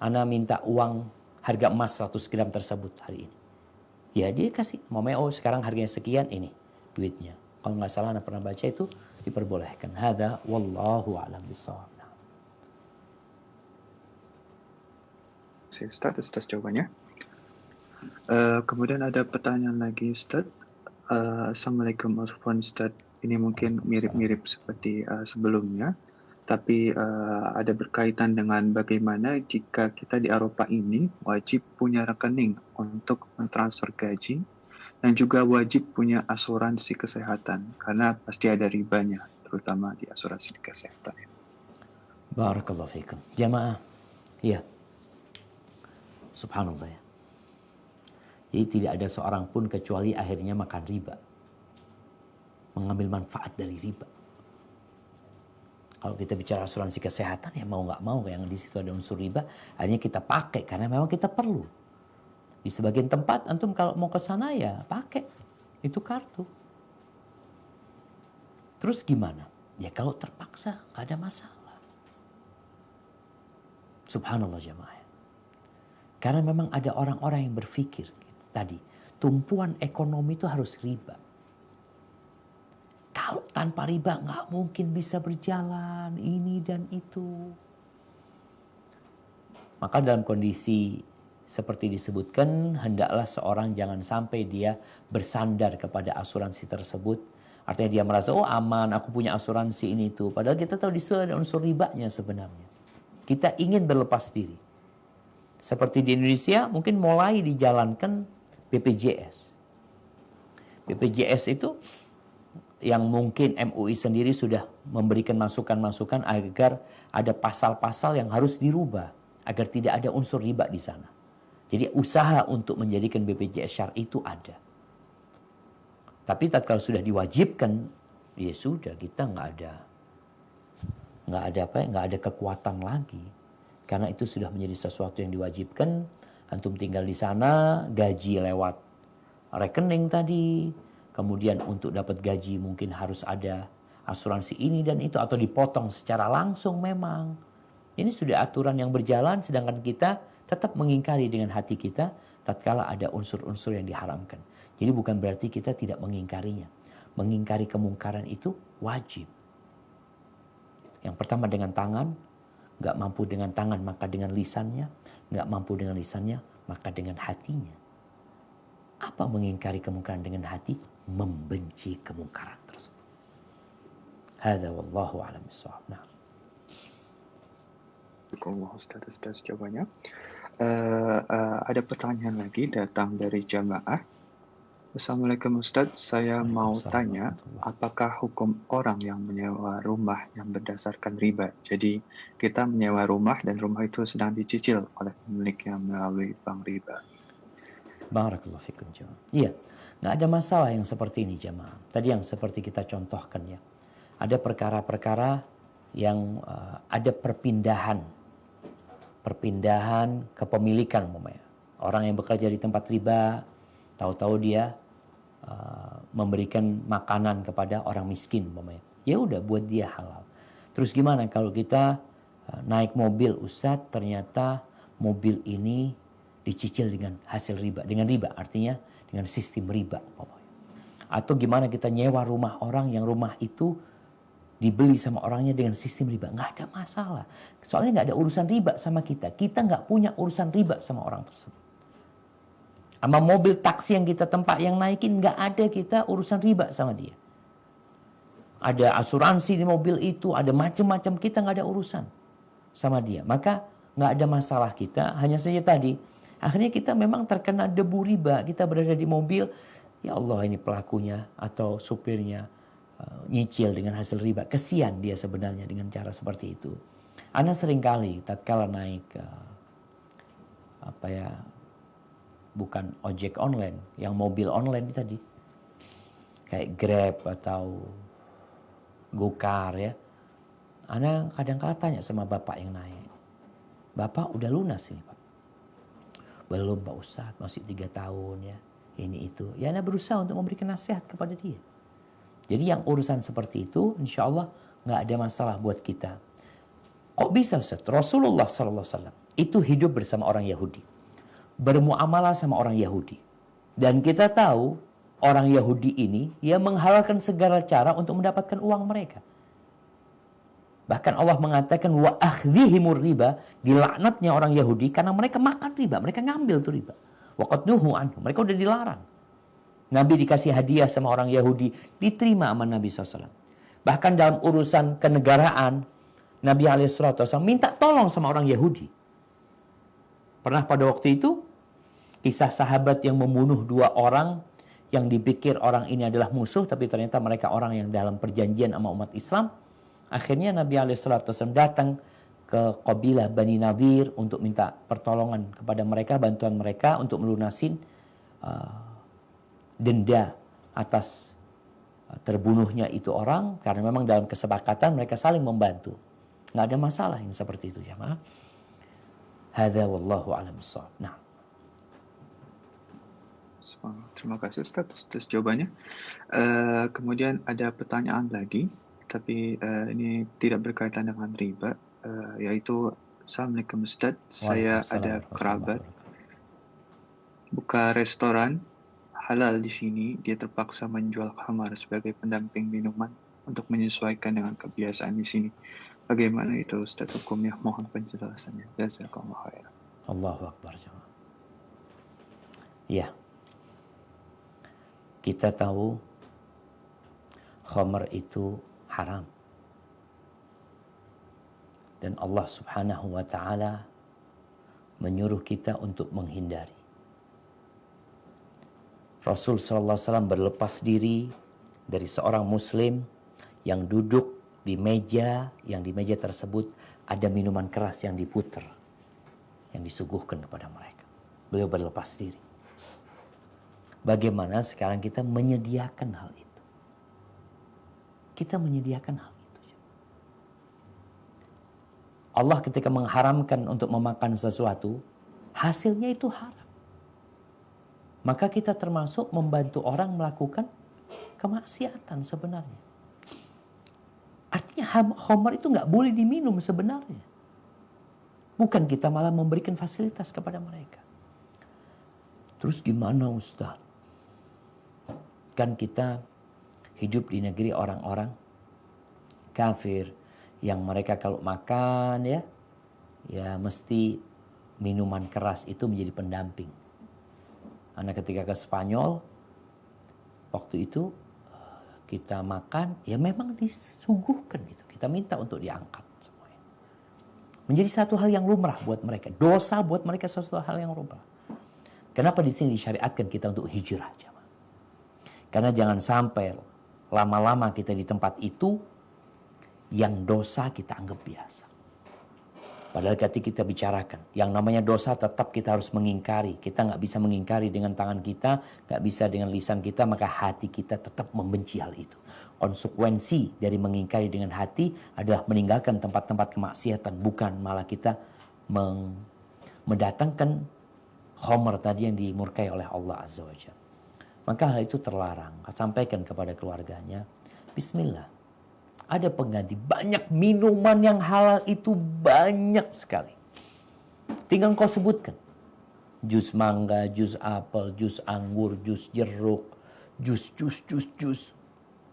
Speaker 1: ana minta uang harga emas 100 gram tersebut hari ini. Ya dia kasih, umpamanya sekarang harganya sekian, ini duitnya. Kalau nggak salah, anda pernah baca itu diperbolehkan. Hada wallahu a'lam bishawab.
Speaker 2: Ustaz, atas jawabannya. Kemudian ada pertanyaan lagi, Ustaz. Assalamualaikum Ustaz. Ini mungkin mirip-mirip seperti sebelumnya, tapi ada berkaitan dengan bagaimana jika kita di Eropa ini wajib punya rekening untuk mentransfer gaji dan juga wajib punya asuransi kesehatan karena pasti ada ribanya, terutama di asuransi kesehatan.
Speaker 1: Barakallahu fikum. Jamaah, ya. Subhanallah ya. Jadi tidak ada seorang pun kecuali akhirnya makan riba. Mengambil manfaat dari riba. Kalau kita bicara asuransi kesehatan, ya mau nggak mau yang di situ ada unsur riba, akhirnya kita pakai karena memang kita perlu. Di sebagian tempat antum kalau mau ke sana ya pakai itu kartu. Terus gimana? Ya kalau terpaksa nggak ada masalah. Subhanallah jemaah. Karena memang ada orang-orang yang berpikir tadi tumpuan ekonomi itu harus riba. Kalau tanpa riba nggak mungkin bisa berjalan ini dan itu. Maka dalam kondisi seperti disebutkan, hendaklah seorang jangan sampai dia bersandar kepada asuransi tersebut. Artinya dia merasa, oh aman, aku punya asuransi ini itu. Padahal kita tahu di situ ada unsur ribanya sebenarnya. Kita ingin berlepas diri. Seperti di Indonesia mungkin mulai dijalankan BPJS. BPJS itu yang mungkin MUI sendiri sudah memberikan masukan-masukan agar ada pasal-pasal yang harus dirubah. Agar tidak ada unsur riba di sana. Jadi usaha untuk menjadikan BPJS syar'i itu ada. Tapi tatkala sudah diwajibkan, ya sudah kita nggak ada kekuatan lagi. Karena itu sudah menjadi sesuatu yang diwajibkan. Antum tinggal di sana, gaji lewat rekening tadi. Kemudian untuk dapat gaji mungkin harus ada asuransi ini dan itu atau dipotong secara langsung memang. Ini sudah aturan yang berjalan, sedangkan kita tetap mengingkari dengan hati kita tatkala ada unsur-unsur yang diharamkan. Jadi bukan berarti kita tidak mengingkarinya. Mengingkari kemungkaran itu wajib. Yang pertama dengan tangan, nggak mampu dengan tangan maka dengan lisannya, nggak mampu dengan lisannya maka dengan hatinya. Apa mengingkari kemungkaran dengan hati? Membenci kemungkaran tersebut. Hada wallahu a'lam bishawab. Nah.
Speaker 2: Allah Ustaz jawabannya. Ada pertanyaan lagi datang dari jamaah. Assalamualaikum Ustaz, saya mau tanya, apakah hukum orang yang menyewa rumah yang berdasarkan riba? Jadi kita menyewa rumah dan rumah itu sedang dicicil oleh pemiliknya melalui bank riba.
Speaker 1: Barakallahu fikum jamaah. Iya, nggak ada masalah yang seperti ini jamaah. Tadi yang seperti kita contohkan ya. Ada perkara-perkara yang ada perpindahan kepemilikan umpamanya. Orang yang bekerja di tempat riba, tahu-tahu dia memberikan makanan kepada orang miskin umpamanya. Ya udah buat dia halal. Terus gimana kalau kita naik mobil Ustadz, ternyata mobil ini dicicil dengan hasil riba. Dengan riba artinya dengan sistem riba umpamanya. Atau gimana kita nyewa rumah orang yang rumah itu dibeli sama orangnya dengan sistem riba. Nggak ada masalah. Soalnya nggak ada urusan riba sama kita. Kita nggak punya urusan riba sama orang tersebut. Sama mobil taksi yang kita tempat yang naikin, nggak ada kita urusan riba sama dia. ada asuransi di mobil itu, ada macam-macam, kita nggak ada urusan sama dia. Maka nggak ada masalah kita, hanya saja tadi, akhirnya kita memang terkena debu riba, kita berada di mobil, ya Allah ini pelakunya atau supirnya nyicil dengan hasil riba. Kesian dia sebenarnya dengan cara seperti itu. Ana seringkali tatkala naik bukan ojek online, yang mobil online tadi, kayak Grab atau Gokar ya. Ana kadang-kala tanya sama bapak yang naik, Bapak udah lunas ini Pak? Belum Pak Ustadz, masih 3 tahun ya. Ini itu. Ya Ana berusaha untuk memberikan nasihat kepada dia. Jadi yang urusan seperti itu insya Allah gak ada masalah buat kita. Kok bisa Ustaz? Rasulullah SAW itu hidup bersama orang Yahudi. Bermuamalah sama orang Yahudi. Dan kita tahu orang Yahudi ini ya menghalalkan segala cara untuk mendapatkan uang mereka. Bahkan Allah mengatakan wa akhdhihimur riba, dilaknatnya orang Yahudi karena mereka makan riba, mereka ngambil tuh riba. Wa qad nuhu anhu, mereka udah dilarang. Nabi dikasih hadiah sama orang Yahudi, diterima sama Nabi SAW. Bahkan dalam urusan kenegaraan, Nabi SAW minta tolong sama orang Yahudi. Pernah pada waktu itu, kisah sahabat yang membunuh 2 orang, yang dipikir orang ini adalah musuh, tapi ternyata mereka orang yang dalam perjanjian sama umat Islam. Akhirnya Nabi SAW datang ke kabilah Bani Nadir untuk minta pertolongan kepada mereka, bantuan mereka untuk melunasin denda atas terbunuhnya itu orang, karena memang dalam kesepakatan mereka saling membantu. Nggak ada masalah yang seperti itu, jemaah. Hadza wallahu a'lam bissawab. Nah.
Speaker 2: Terima kasih Ustaz atas jawabannya. Kemudian ada pertanyaan lagi, tapi ini tidak berkaitan dengan riba, yaitu Assalamualaikum Ustaz, saya ada kerabat buka restoran halal di sini, dia terpaksa menjual khamar sebagai pendamping minuman untuk menyesuaikan dengan kebiasaan di sini. Bagaimana itu Ustaz hukumnya? Mohon penjelasannya. Jazakallahu khairan.
Speaker 1: Allahu Akbar. Ya. Kita tahu khamar itu haram. Dan Allah Subhanahu wa taala menyuruh kita untuk menghindari. Rasul sallallahu alaihi wasallam berlepas diri dari seorang muslim yang duduk di meja, yang di meja tersebut ada minuman keras yang diputer, yang disuguhkan kepada mereka. Beliau berlepas diri. Bagaimana sekarang kita menyediakan hal itu? Kita menyediakan hal itu. Allah ketika mengharamkan untuk memakan sesuatu, hasilnya itu haram. Maka kita termasuk membantu orang melakukan kemaksiatan sebenarnya. Artinya khamar itu nggak boleh diminum sebenarnya. Bukan kita malah memberikan fasilitas kepada mereka. Terus gimana Ustaz? Kan kita hidup di negeri orang-orang kafir yang mereka kalau makan ya mesti minuman keras itu menjadi pendamping. Karena ketika ke Spanyol waktu itu kita makan ya memang disuguhkan itu. Kita minta untuk diangkat semuanya. Menjadi satu hal yang lumrah buat mereka. Dosa buat mereka sesuatu hal yang lumrah. Kenapa di sini disyariatkan kita untuk hijrah? Karena jangan sampai lama-lama kita di tempat itu yang dosa kita anggap biasa. Padahal ketika kita bicarakan, yang namanya dosa tetap kita harus mengingkari. Kita nggak bisa mengingkari dengan tangan kita, nggak bisa dengan lisan kita, maka hati kita tetap membenci hal itu. Konsekuensi dari mengingkari dengan hati adalah meninggalkan tempat-tempat kemaksiatan, bukan malah kita mendatangkan khamar tadi yang dimurkai oleh Allah Azza wa Jalla. Maka hal itu terlarang. Sampaikan kepada keluarganya, Bismillah. Ada pengganti. Banyak minuman yang halal itu banyak sekali. Tinggal kau sebutkan. Jus mangga, jus apel, jus anggur, jus jeruk, jus.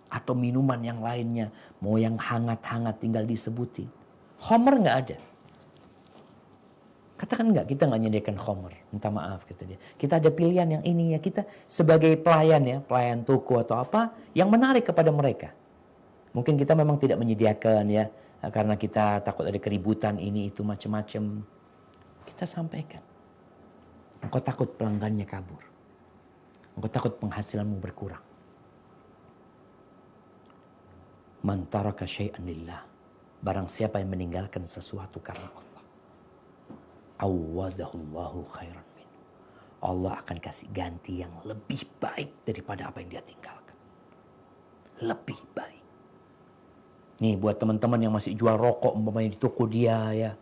Speaker 1: Atau minuman yang lainnya. Mau yang hangat-hangat tinggal disebutin. Khamar nggak ada. Katakan enggak, kita nggak menyediakan khamar. Minta maaf, kata dia. Kita ada pilihan yang ini ya. Kita sebagai pelayan toko atau apa, yang menarik kepada mereka. Mungkin kita memang tidak menyediakan ya, karena kita takut ada keributan ini itu macam-macam. Kita sampaikan. Engkau takut pelanggannya kabur. Engkau takut penghasilanmu berkurang. Man taraka syai'an lillah. Barang siapa yang meninggalkan sesuatu karena Allah, awadahullahu khairan min. Allah akan kasih ganti yang lebih baik daripada apa yang dia tinggalkan. Lebih baik. Nih buat teman-teman yang masih jual rokok umpamanya di toko dia ya.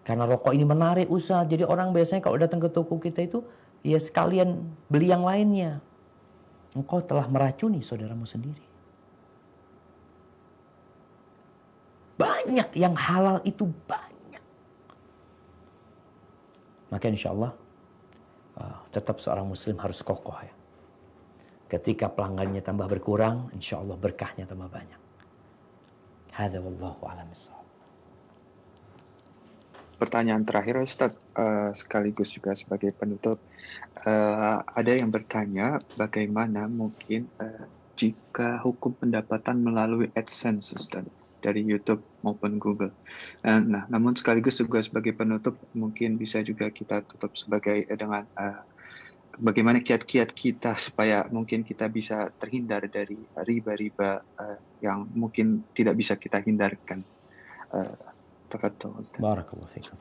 Speaker 1: Karena rokok ini menarik usaha. Jadi orang biasanya kalau datang ke toko kita itu ya sekalian beli yang lainnya. Engkau telah meracuni saudaramu sendiri. Banyak yang halal itu banyak. Maka insya Allah tetap seorang muslim harus kokoh ya. Ketika pelanggannya tambah berkurang, insya Allah berkahnya tambah banyak. Hadza wallahu a'lam bissawab.
Speaker 2: Pertanyaan terakhir Ustaz, sekaligus juga sebagai penutup. Ada yang bertanya bagaimana mungkin jika hukum pendapatan melalui AdSense Ustaz, dari YouTube maupun Google. Nah, namun sekaligus juga sebagai penutup mungkin bisa juga kita tutup sebagai dengan bagaimana kiat-kiat kita supaya mungkin kita bisa terhindar dari riba-riba yang mungkin tidak bisa kita hindarkan. Tafadhol Ustaz.
Speaker 1: Barakallahu fikum.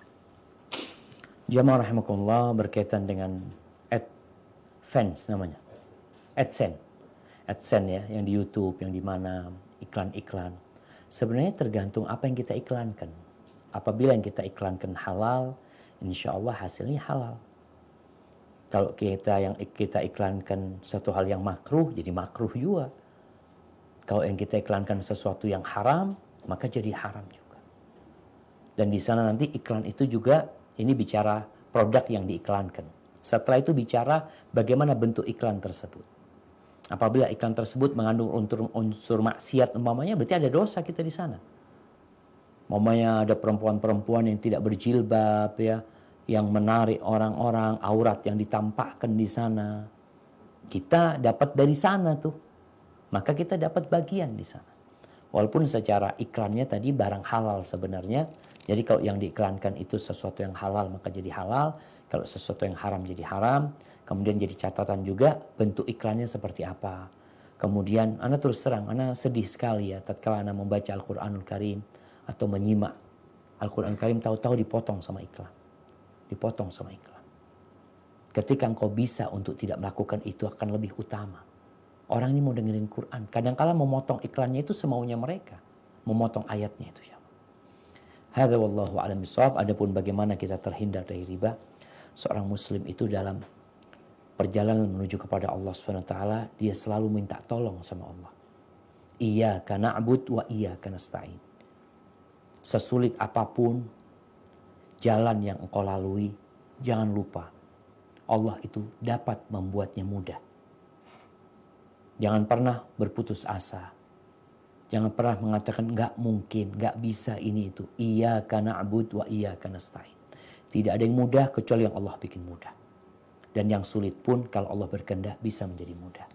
Speaker 1: Jamaah rahimakumullah, berkaitan dengan AdSense namanya. AdSense. AdSense ya, yang di YouTube, yang di mana iklan-iklan. Sebenarnya tergantung apa yang kita iklankan. Apabila yang kita iklankan halal, insya Allah hasilnya halal. Kalau kita iklankan satu hal yang makruh, jadi makruh juga. Kalau yang kita iklankan sesuatu yang haram, maka jadi haram juga. Dan di sana nanti iklan itu juga, ini bicara produk yang diiklankan. Setelah itu bicara bagaimana bentuk iklan tersebut. Apabila iklan tersebut mengandung unsur maksiat umpamanya, berarti ada dosa kita di sana. Umpamanya ada perempuan-perempuan yang tidak berjilbab ya, yang menarik orang-orang, aurat yang ditampakkan di sana. Kita dapat dari sana tuh. Maka kita dapat bagian di sana. Walaupun secara iklannya tadi barang halal sebenarnya. Jadi kalau yang diiklankan itu sesuatu yang halal maka jadi halal. Kalau sesuatu yang haram jadi haram. Kemudian jadi catatan juga bentuk iklannya seperti apa. Kemudian Ana terus terang, Ana sedih sekali ya tatkala Ana membaca Al-Quranul Karim atau menyimak Al-Quranul Karim, tahu-tahu dipotong sama iklan. Dipotong sama iklan. Ketika engkau bisa untuk tidak melakukan itu akan lebih utama. Orang ini mau dengerin Quran. Kadang-kala memotong iklannya itu semaunya mereka. Memotong ayatnya itu ya. Hadza wallahu a'lam bishawab. Adapun bagaimana kita terhindar dari riba, seorang muslim itu dalam perjalanan menuju kepada Allah SWT, dia selalu minta tolong sama Allah. Iyyaka na'bud wa iyyaka nasta'in. Sesulit apapun jalan yang engkau lalui, jangan lupa Allah itu dapat membuatnya mudah. Jangan pernah berputus asa. Jangan pernah mengatakan enggak mungkin, enggak bisa ini itu. Iyyaka na'bud wa iyyaka nasta'in. Tidak ada yang mudah kecuali yang Allah bikin mudah. Dan yang sulit pun kalau Allah berkehendak bisa menjadi mudah.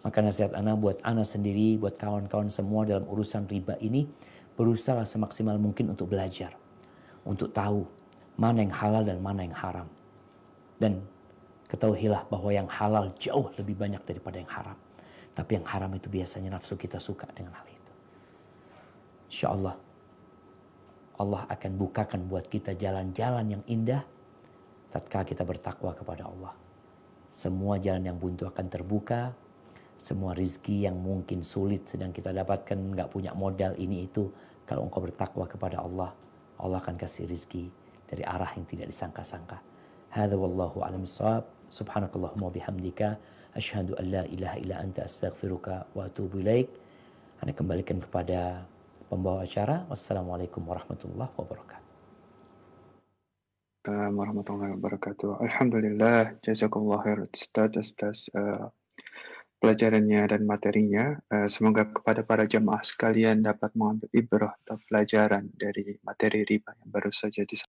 Speaker 1: Maka nasihat Ana buat Ana sendiri, buat kawan-kawan semua dalam urusan riba ini, berusaha semaksimal mungkin untuk belajar. Untuk tahu mana yang halal dan mana yang haram. Dan ketahuilah bahwa yang halal jauh lebih banyak daripada yang haram. Tapi yang haram itu biasanya nafsu kita suka dengan hal itu. Insya Allah, Allah akan bukakan buat kita jalan-jalan yang indah tatkala kita bertakwa kepada Allah. Semua jalan yang buntu akan terbuka. Semua rizki yang mungkin sulit sedang kita dapatkan, nggak punya modal ini itu. Kalau engkau bertakwa kepada Allah, Allah akan kasih rizki dari arah yang tidak disangka-sangka. Hadza wallahu a'lam bishawab. Subhanakallahumma bihamdika asyhadu an la ilaha illa anta astaghfiruka wa atubu ilaik. Anda kembalikan kepada pembawa acara. Wassalamualaikum warahmatullahi wabarakatuh.
Speaker 2: Warahmatullahi wabarakatuh. Alhamdulillah, jazakallah khair Ustaz atas pelajarannya dan materinya. Semoga kepada para jemaah sekalian dapat mengambil ibrah atau pelajaran dari materi riba yang baru saja disampaikan.